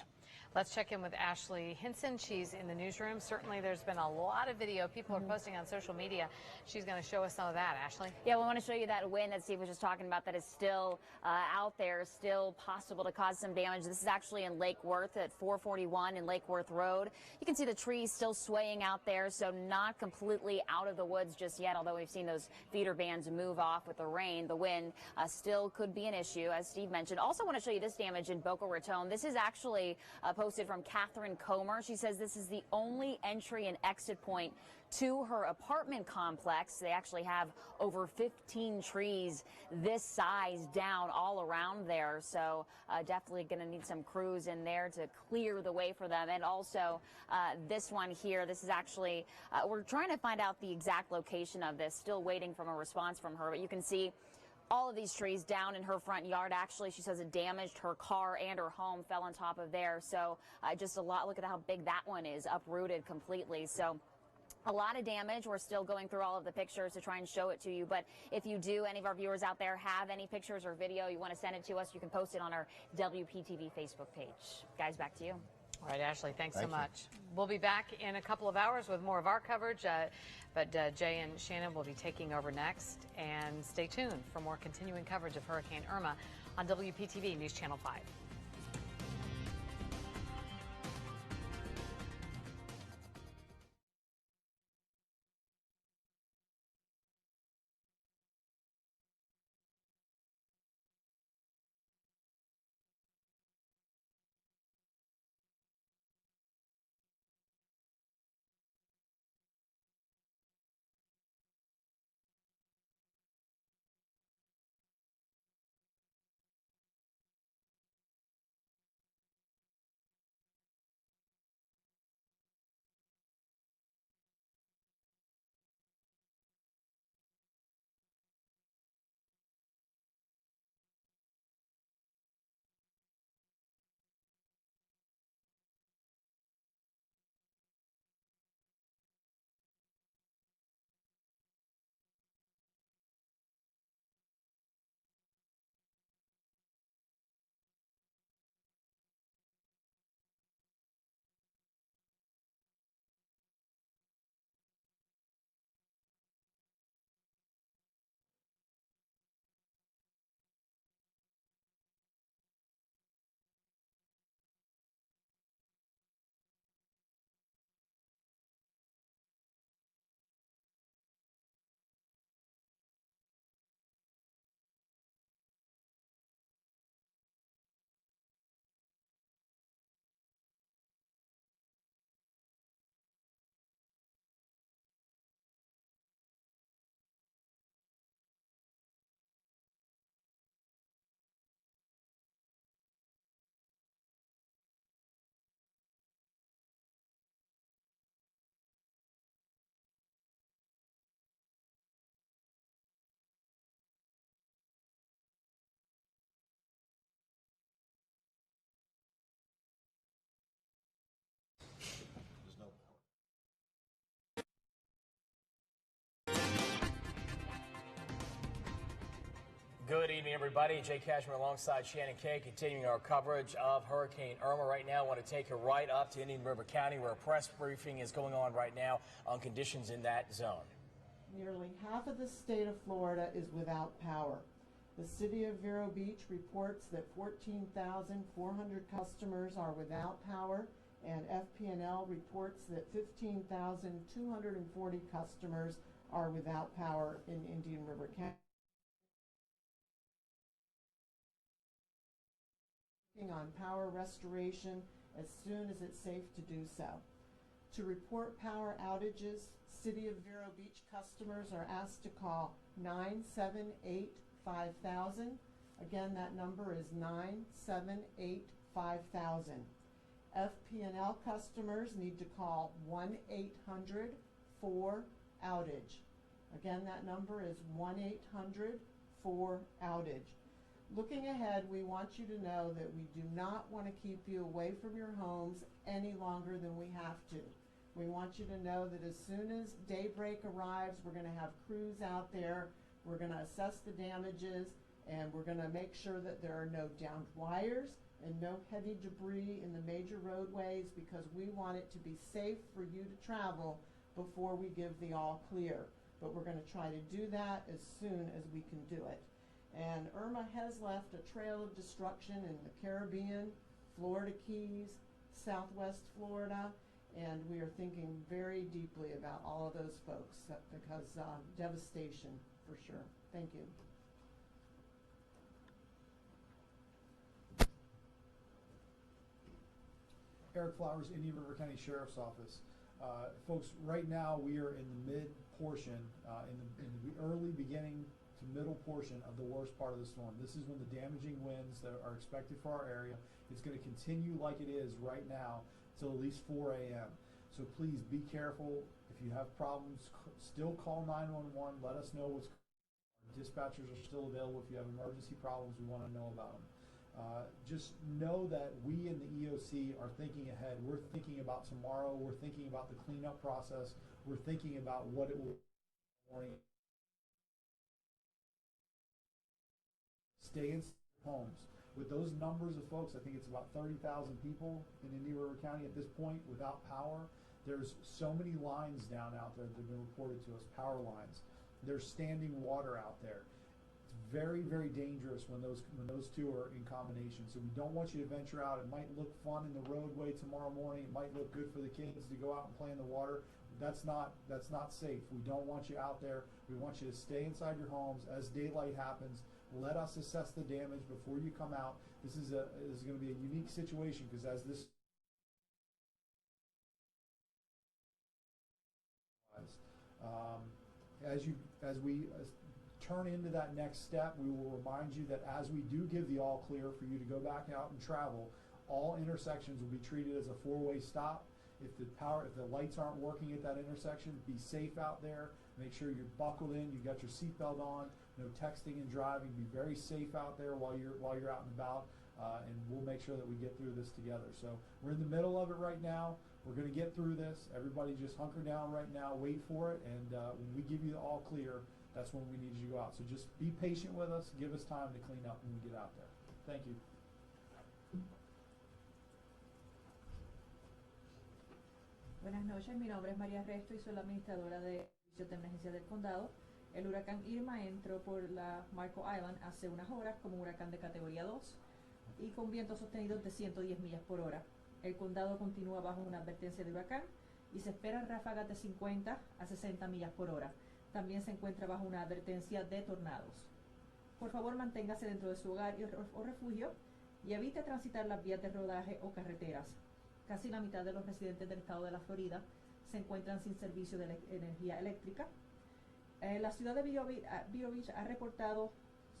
Let's check in with Ashley Hinson. She's in the newsroom. Certainly there's been a lot of video people are posting on social media. She's going to show us some of that. Ashley? Yeah, we want to show you that wind that Steve was just talking about that is still out there, still possible to cause some damage. This is actually in Lake Worth at 441 in Lake Worth Road. You can see the trees still swaying out there, so not completely out of the woods just yet, although we've seen those feeder bands move off with the rain. The wind still could be an issue, as Steve mentioned. Also want to show you this damage in Boca Raton. This is actually posted from Catherine Comer. She says this is the only entry and exit point to her apartment complex. They actually have over 15 trees this size down all around there. So definitely going to need some crews in there to clear the way for them. And also this one here, this is actually, we're trying to find out the exact location of this, still waiting from a response from her. But you can see all of these trees down in her front yard. Actually, she says it damaged her car and her home, fell on top of there. So just a lot. Look at how big that one is, uprooted completely. So a lot of damage. We're still going through all of the pictures to try and show it to you. But if you do, any of our viewers out there have any pictures or video, you want to send it to us, you can post it on our WPTV Facebook page. Guys, back to you. All right, Ashley, thanks so Thank you. much. We'll be back in a couple of hours with more of our coverage, but Jay and Shannon will be taking over next. And stay tuned for more continuing coverage of Hurricane Irma on WPTV News Channel 5. Good evening, everybody. Jay Cashmere alongside Shannon Kay, continuing our coverage of Hurricane Irma. Right now, I want to take you right up to Indian River County, where a press briefing is going on right now on conditions in that zone. Nearly half of the state of Florida is without power. The city of Vero Beach reports that 14,400 customers are without power, and FP&L reports that 15,240 customers are without power in Indian River County. On power restoration as soon as it's safe to do so. To report power outages, City of Vero Beach customers are asked to call 978-5000. Again, that number is 978-5000. FP&L customers need to call 1-800-4-OUTAGE. Again, that number is 1-800-4-OUTAGE. Looking ahead, we want you to know that we do not want to keep you away from your homes any longer than we have to. We want you to know that as soon as daybreak arrives, we're going to have crews out there. We're going to assess the damages, and we're going to make sure that there are no downed wires and no heavy debris in the major roadways, because we want it to be safe for you to travel before we give the all clear. But we're going to try to do that as soon as we can do it. And Irma has left a trail of destruction in the Caribbean, Florida Keys, Southwest Florida, and we are thinking very deeply about all of those folks because devastation for sure. Thank you. Eric Flowers, Indian River County Sheriff's Office. Folks, right now we are in the mid portion, in the early beginning to middle portion of the worst part of the storm. This is when the damaging winds that are expected for our area. It's going to continue like it is right now till at least 4 a.m. So please be careful. If you have problems, still call 911. Let us know what's. Dispatchers are still available. If you have emergency problems, we want to know about them. Just know that we in the EOC are thinking ahead. We're thinking about tomorrow. We're thinking about the cleanup process. We're thinking about what it will be. Stay in homes. With those numbers of folks, I think it's about 30,000 people in Indian River County at this point without power. There's so many lines down out there that have been reported to us, power lines. There's standing water out there. It's very, very dangerous when those two are in combination. So we don't want you to venture out. It might look fun in the roadway tomorrow morning. It might look good for the kids to go out and play in the water. That's not safe. We don't want you out there. We want you to stay inside your homes as daylight happens. Let us assess the damage before you come out. This is going to be a unique situation because as this as we turn into that next step, we will remind you that as we do give the all clear for you to go back out and travel, all intersections will be treated as a four-way stop. If the lights aren't working at that intersection, be safe out there. Make sure you're buckled in, you got your seatbelt on, no texting and driving. Be very safe out there while you're out and about, and we'll make sure that we get through this together. So we're in the middle of it right now. We're going to get through this. Everybody just hunker down right now, wait for it, and when we give you the all clear, that's when we need you to go out. So just be patient with us. Give us time to clean up when we get out there. Thank you. Buenas noches, mi nombre es María Resto y soy la administradora de servicios de emergencia del condado. El huracán Irma entró por la Marco Island hace unas horas como un huracán de categoría 2 y con vientos sostenidos de 110 millas por hora. El condado continúa bajo una advertencia de huracán y se esperan ráfagas de 50 a 60 millas por hora. También se encuentra bajo una advertencia de tornados. Por favor, manténgase dentro de su hogar o refugio y evite transitar las vías de rodaje o carreteras. Casi la mitad de los residentes del estado de la Florida se encuentran sin servicio de energía eléctrica. La ciudad de Vero Beach ha reportado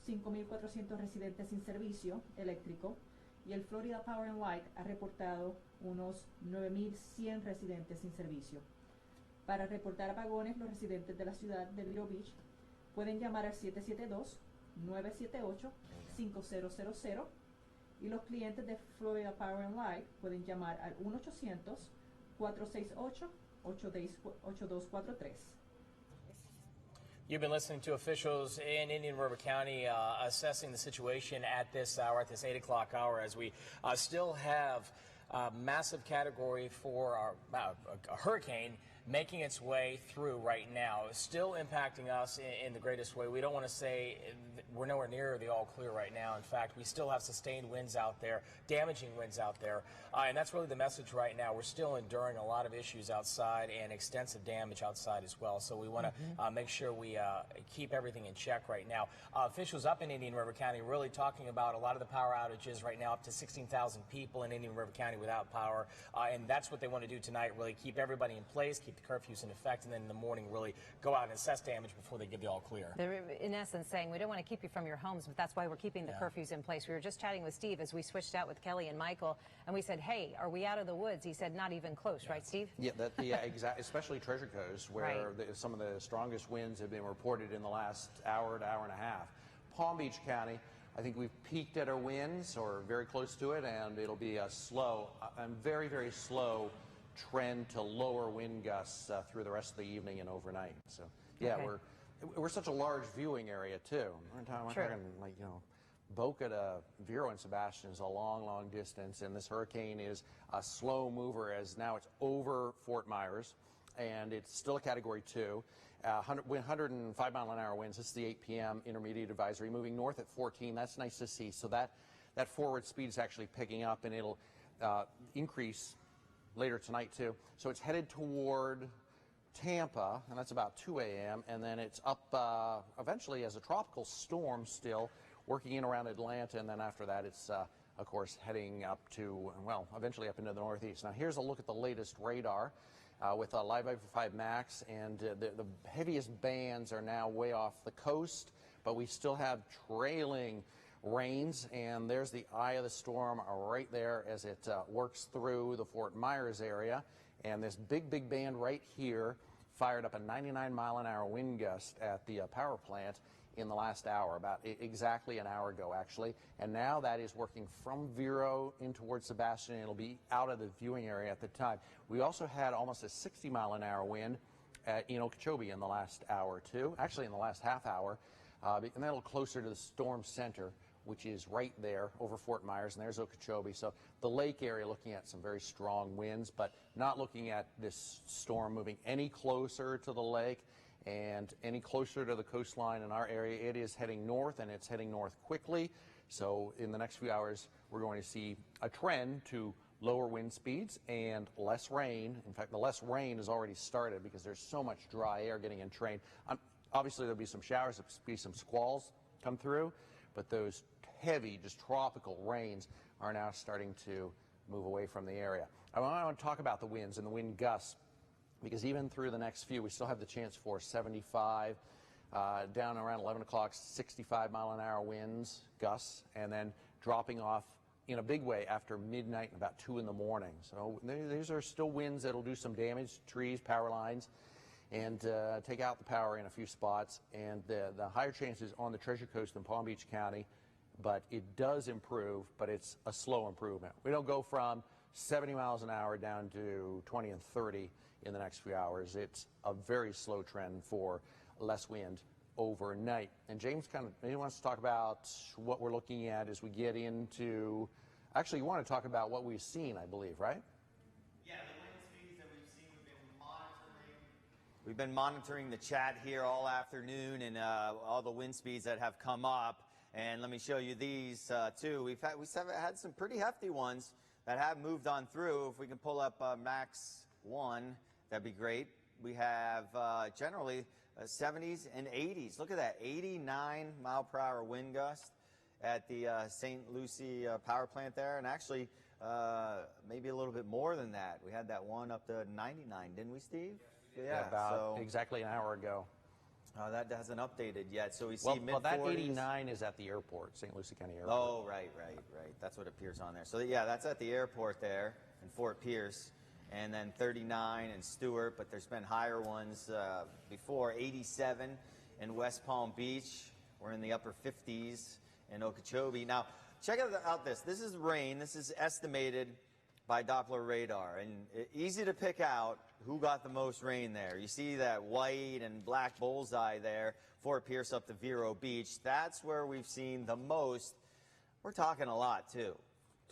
5.400 residentes sin servicio eléctrico y el Florida Power and Light ha reportado unos 9.100 residentes sin servicio. Para reportar apagones, los residentes de la ciudad de Vero Beach pueden llamar al 772-978-5000 y los clientes de Florida Power and Light pueden llamar al 1-800-468-8243. You've been listening to officials in Indian River County assessing the situation at this hour, at this 8 o'clock hour, as we still have a massive category for a hurricane making its way through right now, still impacting us in the greatest way. We don't want to say we're nowhere near the all clear right now. In fact, we still have sustained winds out there, damaging winds out there, and that's really the message right now. We're still enduring a lot of issues outside and extensive damage outside as well, so we want to make sure we keep everything in check right now. Officials up in Indian River County really talking about a lot of the power outages right now, up to 16,000 people in Indian River County without power, and that's what they want to do tonight, really keep everybody in place, keep the curfews in effect, and then in the morning really go out and assess damage before they give the all clear. They're in essence saying we don't want to keep you from your homes, but that's why we're keeping the curfews in place. We were just chatting with Steve as we switched out with Kelly and Michael, and we said, hey, are we out of the woods? He said, not even close, right, Steve? Yeah, exactly, especially Treasure Coast, where some of the strongest winds have been reported in the last hour to hour and a half. Palm Beach County, I think we've peaked at our winds, or very close to it, and it'll be a slow, very, very slow trend to lower wind gusts through the rest of the evening and overnight. So, yeah, we're such a large viewing area, too. We're talking, like, you know, Boca to Vero and Sebastian is a long, long distance, and this hurricane is a slow mover as now it's over Fort Myers, and it's still a Category 2. 105-mile-an-hour winds. This is the 8 p.m. intermediate advisory, moving north at 14. That's nice to see. So that forward speed is actually picking up, and it'll increase later tonight, too. So it's headed toward Tampa, and that's about 2 a.m., and then it's up eventually as a tropical storm still working in around Atlanta, and then after that it's of course heading up to, well, eventually up into the northeast. Now here's a look at the latest radar with Live Vapor 5 Max, and the heaviest bands are now way off the coast, but we still have trailing rains, and there's the eye of the storm right there as it works through the Fort Myers area. And this big band right here fired up a 99-mile-an-hour wind gust at the power plant in the last hour, about exactly an hour ago, actually. And now that is working from Vero in towards Sebastian. It'll be out of the viewing area at the time. We also had almost a 60-mile-an-hour wind in Okeechobee in the last hour, too. Actually, in the last half hour. And then a little closer to the storm center, which is right there over Fort Myers, and there's Okeechobee. So the lake area looking at some very strong winds, but not looking at this storm moving any closer to the lake and any closer to the coastline in our area. It is heading north, and it's heading north quickly. So in the next few hours, we're going to see a trend to lower wind speeds and less rain. In fact, the less rain has already started because there's so much dry air getting in train. Obviously, there'll be some showers, there'll be some squalls come through, but those heavy, just tropical rains are now starting to move away from the area. I want to talk about the winds and the wind gusts, because even through the next few, we still have the chance for 75, down around 11 o'clock, 65-mile-an-hour winds, gusts, and then dropping off in a big way after midnight and about 2 in the morning. So these are still winds that'll do some damage to trees, power lines, and take out the power in a few spots. And the higher chances on the Treasure Coast and Palm Beach County, but it does improve, but it's a slow improvement. We don't go from 70 miles an hour down to 20 and 30 in the next few hours. It's a very slow trend for less wind overnight. And James he wants to talk about what we're looking at as we get into, actually you want to talk about what we've seen, I believe, right? Yeah, the wind speeds that we've seen, we've been monitoring the chat here all afternoon, and all the wind speeds that have come up. And let me show you these too. We've had some pretty hefty ones that have moved on through. If we can pull up Max 1, that'd be great. We have generally 70s and 80s. Look at that, 89-mile-per-hour wind gust at the St. Lucie power plant there, and actually maybe a little bit more than that. We had that one up to 99, didn't we, Steve? Yeah, about exactly an hour ago. That hasn't updated yet, so we see mid-40s. Well, that 89 is at the airport, St. Lucie County Airport. Oh, right. That's what appears on there. So, yeah, that's at the airport there in Fort Pierce, and then 39 in Stewart, but there's been higher ones before. 87 in West Palm Beach. We're in the upper 50s in Okeechobee. Now, check out this. This is rain. This is estimated by Doppler radar, and easy to pick out who got the most rain there. You see that white and black bullseye there, Fort Pierce up to Vero Beach. That's where we've seen the most. We're talking a lot, too.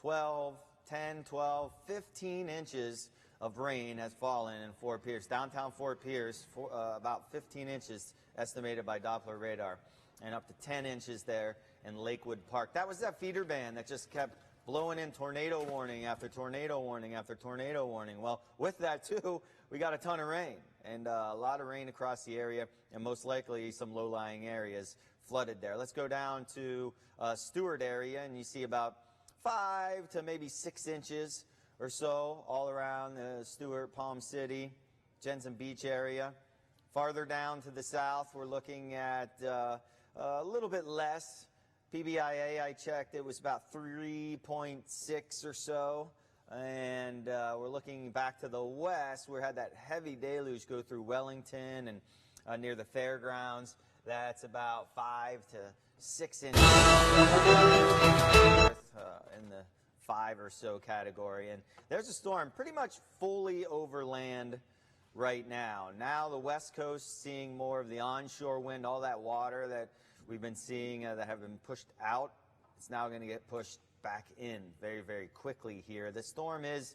10, 12, 15 inches of rain has fallen in Fort Pierce. Downtown Fort Pierce, about 15 inches estimated by Doppler radar, and up to 10 inches there in Lakewood Park. That was that feeder band that just kept blowing in tornado warning after tornado warning after tornado warning. Well, with that, too, we got a ton of rain, and a lot of rain across the area, and most likely some low-lying areas flooded there. Let's go down to Stewart area, and you see about 5 to maybe 6 inches or so all around the Stewart, Palm City, Jensen Beach area. Farther down to the south, we're looking at a little bit less. PBIA, I checked, it was about 3.6 or so. And we're looking back to the west. We had that heavy deluge go through Wellington and near the fairgrounds. That's about 5 to 6 inches in the 5 or so category. And there's a storm pretty much fully over land right now. Now the west coast seeing more of the onshore wind, all that water that we've been seeing that have been pushed out. It's now going to get pushed back in very, very quickly here. The storm is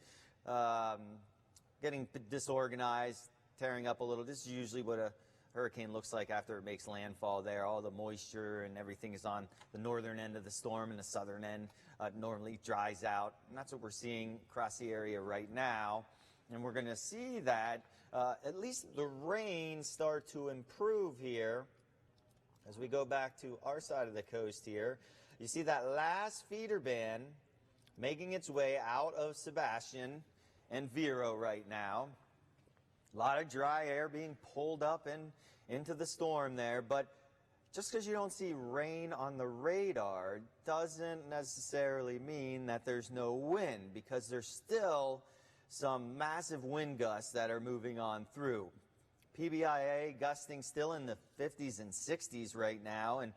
getting disorganized, tearing up a little. This is usually what a hurricane looks like after it makes landfall there. All the moisture and everything is on the northern end of the storm, and the southern end normally dries out. And that's what we're seeing across the area right now. And we're going to see that at least the rain start to improve here As we go back to our side of the coast here, you see that last feeder band making its way out of Sebastian and Vero right now. A lot of dry air being pulled up into the storm there, but just because you don't see rain on the radar doesn't necessarily mean that there's no wind, because there's still some massive wind gusts that are moving on through. PBIA gusting still in the 50s and 60s right now, and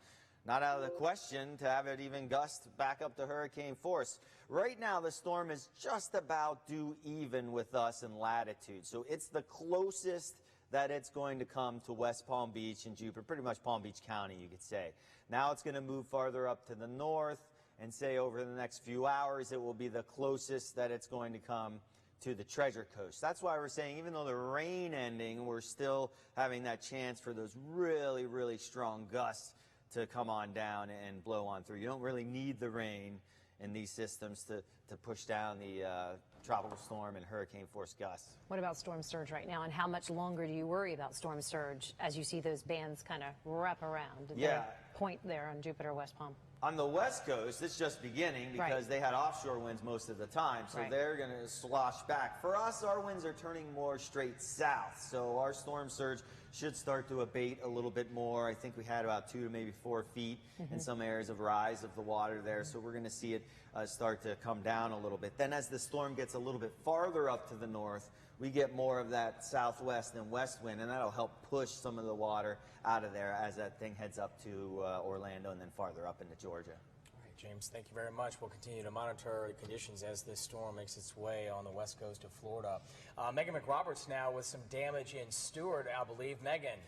not out of the question to have it even gust back up to hurricane force. Right now, the storm is just about due even with us in latitude, so it's the closest that it's going to come to West Palm Beach and Jupiter, pretty much Palm Beach County, you could say. Now it's going to move farther up to the north, and say over the next few hours, it will be the closest that it's going to come to the Treasure Coast. That's why we're saying, even though the rain ending, we're still having that chance for those really, really strong gusts to come on down and blow on through. You don't really need the rain in these systems to push down the tropical storm and hurricane force gusts. What about storm surge right now, and how much longer do you worry about storm surge as you see those bands kind of wrap around the point there on Jupiter, West Palm? On the West Coast, it's just beginning because they had offshore winds most of the time, so they're going to slosh back. For us, our winds are turning more straight south, so our storm surge should start to abate a little bit more. I think we had about 2 to maybe 4 feet in some areas of rise of the water there, so we're going to see it start to come down a little bit. Then as the storm gets a little bit farther up to the north, we get more of that southwest and west wind, and that'll help push some of the water out of there as that thing heads up to Orlando and then farther up into Georgia. All right, James, thank you very much. We'll continue to monitor the conditions as this storm makes its way on the west coast of Florida. Megan McRoberts now with some damage in Stewart, I believe. Megan.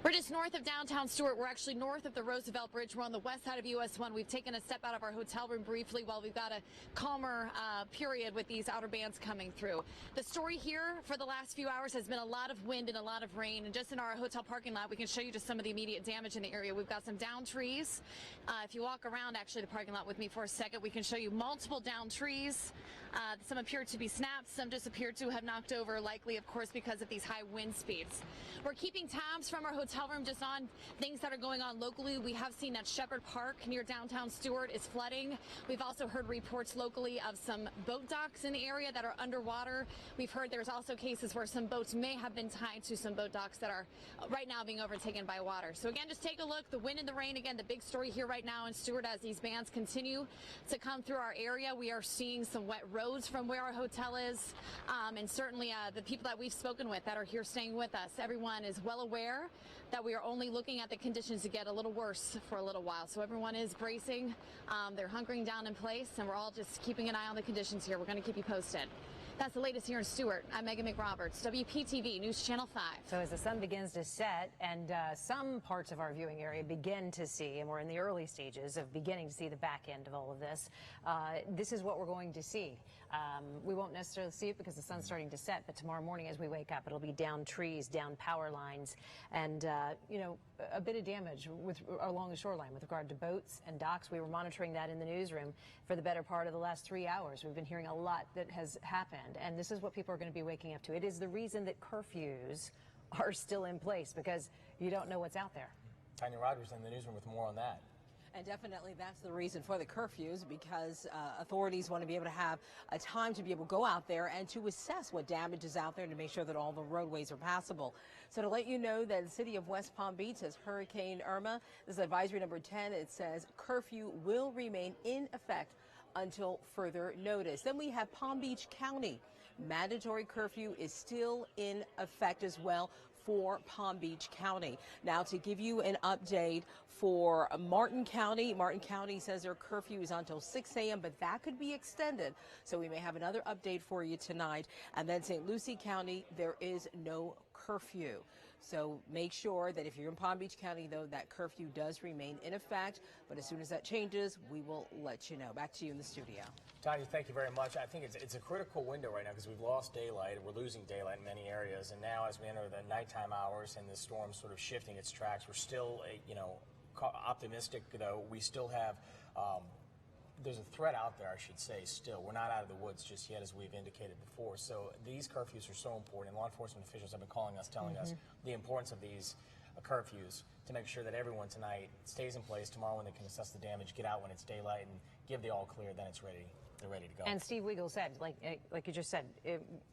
We're just north of downtown Stewart. We're actually north of the Roosevelt Bridge. We're on the west side of US 1. We've taken a step out of our hotel room briefly while we've got a calmer period with these outer bands coming through. The story here for the last few hours has been a lot of wind and a lot of rain. And just in our hotel parking lot, we can show you just some of the immediate damage in the area. We've got some downed trees. If you walk around actually the parking lot with me for a second, we can show you multiple downed trees. Some appear to be snapped. Some just appear to have knocked over, likely, of course, because of these high wind speeds. We're keeping tabs from our hotel room just on things that are going on locally. We have seen that Shepherd Park near downtown Stewart is flooding. We've also heard reports locally of some boat docks in the area that are underwater. We've heard there's also cases where some boats may have been tied to some boat docks that are right now being overtaken by water. So again, just take a look. The wind and the rain, again, the big story here right now in Stewart as these bands continue to come through our area. We are seeing some wet roads from where our hotel is, and certainly the people that we've spoken with that are here staying with us, everyone is well aware that we are only looking at the conditions to get a little worse for a little while. So everyone is bracing, they're hunkering down in place, and we're all just keeping an eye on the conditions here. We're going to keep you posted. That's the latest here in Stewart. I'm Megan McRoberts, WPTV News Channel 5. So as the sun begins to set and some parts of our viewing area begin to see, and we're in the early stages of beginning to see the back end of all of this, this is what we're going to see. We won't necessarily see it because the sun's starting to set, but tomorrow morning as we wake up, it'll be down trees, down power lines, and, you know, a bit of damage along the shoreline with regard to boats and docks. We were monitoring that in the newsroom for the better part of the last 3 hours. We've been hearing a lot that has happened. And this is what people are going to be waking up to. It is the reason that curfews are still in place, because you don't know what's out there. Tanya Rogers in the newsroom with more on that. And definitely that's the reason for the curfews, because authorities want to be able to have a time to be able to go out there and to assess what damage is out there to make sure that all the roadways are passable. So to let you know that the city of West Palm Beach has Hurricane Irma. This is advisory number 10. It says curfew will remain in effect until further notice. Then we have Palm Beach County. Mandatory curfew is still in effect as well for Palm Beach County. Now, to give you an update for Martin County says their curfew is until 6 a.m., but that could be extended. So we may have another update for you tonight. And then St. Lucie County, there is no curfew. So make sure that if you're in Palm Beach County, though, that curfew does remain in effect. But as soon as that changes, we will let you know. Back to you in the studio. Tanya, thank you very much. I think it's a critical window right now because we've lost daylight. We're losing daylight in many areas. And now as we enter the nighttime hours and the storm sort of shifting its tracks, we're still, optimistic, though. We still have there's a threat out there, I should say, still. We're not out of the woods just yet, as we've indicated before. So these curfews are so important. Law enforcement officials have been calling us, telling us the importance of these curfews to make sure that everyone tonight stays in place. Tomorrow, when they can assess the damage, get out when it's daylight and give the all clear. Then it's ready. They're ready to go. And Steve Weigel said, like you just said,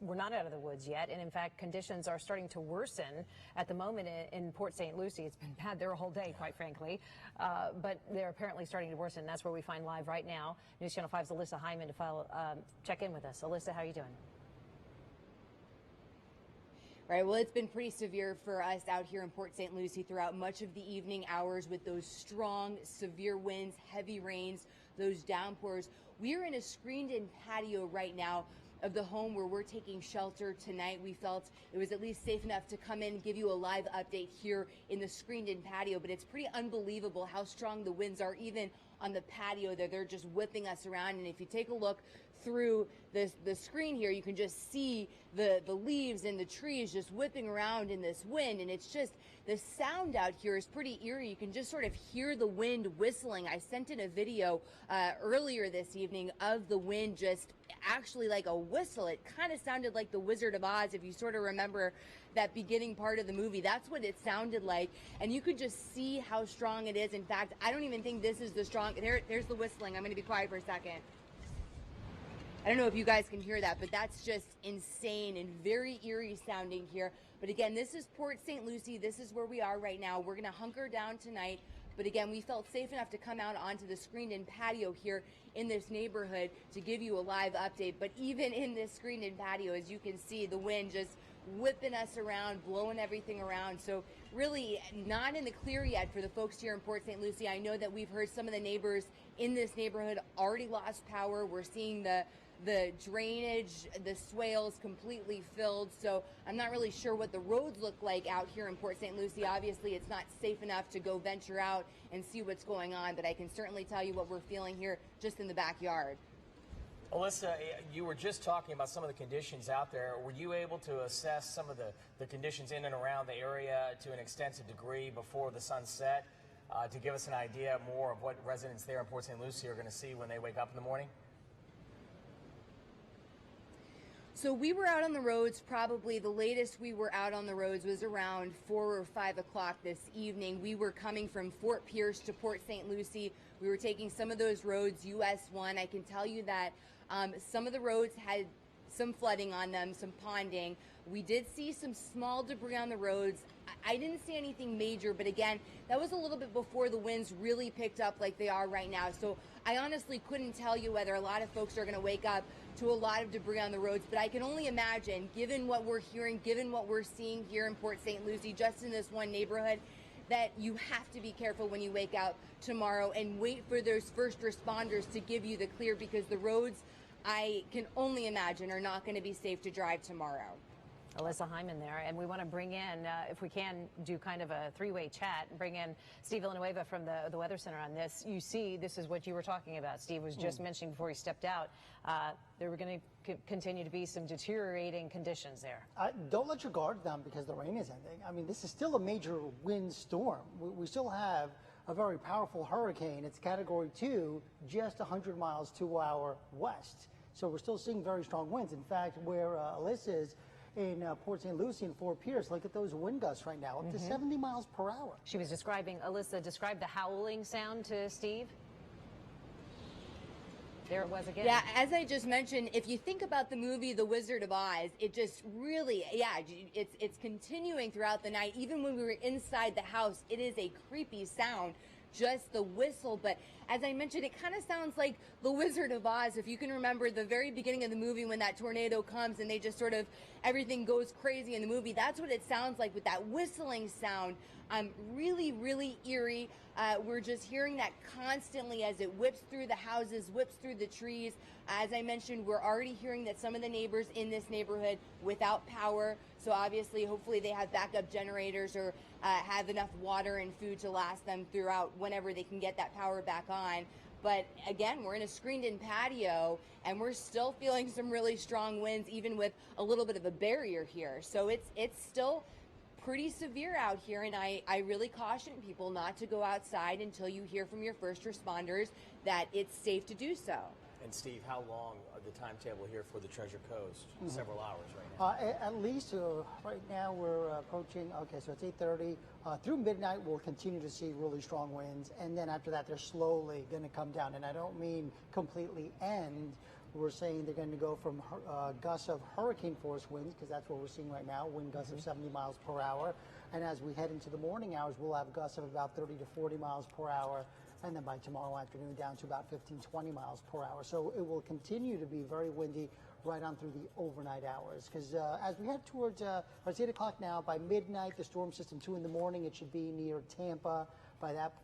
we're not out of the woods yet. And in fact, conditions are starting to worsen at the moment in Port St. Lucie. It's been bad there a whole day, quite frankly. But they're apparently starting to worsen. That's where we find live right now. News Channel 5's Alyssa Hyman to check in with us. Alyssa, how are you doing? Right, well, it's been pretty severe for us out here in Port St. Lucie throughout much of the evening hours with those strong, severe winds, heavy rains, those downpours. We are in a screened-in patio right now of the home where we're taking shelter tonight. We felt it was at least safe enough to come in and give you a live update here in the screened-in patio, but it's pretty unbelievable how strong the winds are even on the patio there. They're just whipping us around, and if you take a look through the screen here, you can just see the leaves and the trees just whipping around in this wind, and it's just, the sound out here is pretty eerie. You can just sort of hear the wind whistling. I sent in a video earlier this evening of the wind just actually like a whistle. It kind of sounded like the Wizard of Oz, if you sort of remember that beginning part of the movie. That's what it sounded like, and you could just see how strong it is. In fact, I don't even think this is the strong, there's the whistling. I'm going to be quiet for a second. I don't know if you guys can hear that, but that's just insane and very eerie sounding here. But again, this is Port St. Lucie. This is where we are right now. We're going to hunker down tonight. But again, we felt safe enough to come out onto the screened-in patio here in this neighborhood to give you a live update. But even in this screened-in patio, as you can see, the wind just whipping us around, blowing everything around. So really not in the clear yet for the folks here in Port St. Lucie. I know that we've heard some of the neighbors in this neighborhood already lost power. We're seeing the drainage, the swales completely filled. So I'm not really sure what the roads look like out here in Port St. Lucie. Obviously, it's not safe enough to go venture out and see what's going on, but I can certainly tell you what we're feeling here just in the backyard. Alyssa, you were just talking about some of the conditions out there. Were you able to assess some of the conditions in and around the area to an extensive degree before the sun set to give us an idea more of what residents there in Port St. Lucie are going to see when they wake up in the morning? So we were out on the roads, probably the latest we were out on the roads was around 4 or 5 o'clock this evening. We were coming from Fort Pierce to Port St. Lucie. We were taking some of those roads, US 1. I can tell you that some of the roads had some flooding on them, some ponding. We did see some small debris on the roads. I didn't see anything major, but again, that was a little bit before the winds really picked up like they are right now. So I honestly couldn't tell you whether a lot of folks are going to wake up to a lot of debris on the roads, but I can only imagine, given what we're hearing, given what we're seeing here in Port St. Lucie, just in this one neighborhood, that you have to be careful when you wake up tomorrow and wait for those first responders to give you the clear, because the roads, I can only imagine, are not going to be safe to drive tomorrow. Alyssa Hyman there, and we want to bring in, if we can, do kind of a three-way chat, bring in Steve Villanueva from the Weather Center on this. You see, this is what you were talking about. Steve was just mentioning before he stepped out, there were going to continue to be some deteriorating conditions there. Don't let your guard down because the rain is ending. I mean, this is still a major wind storm. We still have a very powerful hurricane. It's Category 2, just 100 miles to our west. So we're still seeing very strong winds. In fact, where Alyssa is, in Port St. Lucie and Fort Pierce, look at those wind gusts right now, up to 70 miles per hour. She was describing, Alyssa described the howling sound to Steve. There it was again. Yeah, as I just mentioned, if you think about the movie The Wizard of Oz, it just really, it's continuing throughout the night. Even when we were inside the house, it is a creepy sound, just the whistle. But as I mentioned, it kind of sounds like The Wizard of Oz. If you can remember the very beginning of the movie when that tornado comes and they just sort of, everything goes crazy in the movie. That's what it sounds like with that whistling sound. Really, really eerie. We're just hearing that constantly as it whips through the houses, whips through the trees. As I mentioned, we're already hearing that some of the neighbors in this neighborhood without power. So obviously, hopefully they have backup generators or have enough water and food to last them throughout whenever they can get that power back on. But again, we're in a screened-in patio, and we're still feeling some really strong winds, even with a little bit of a barrier here. So it's still pretty severe out here, and I really caution people not to go outside until you hear from your first responders that it's safe to do so. And Steve, how long the timetable here for the Treasure Coast? Mhm. Several hours right now. At least right now we're approaching, okay, so it's 8:30. Through midnight, we'll continue to see really strong winds. And then after that, they're slowly going to come down. And I don't mean completely end. We're saying they're going to go from gusts of hurricane force winds, because that's what we're seeing right now, wind gusts of 70 miles per hour. And as we head into the morning hours, we'll have gusts of about 30 to 40 miles per hour. And then by tomorrow afternoon, down to about 15, 20 miles per hour. So it will continue to be very windy right on through the overnight hours. Because as we head towards, it's 8 o'clock now, by midnight, the storm system, 2 in the morning, it should be near Tampa. By that point,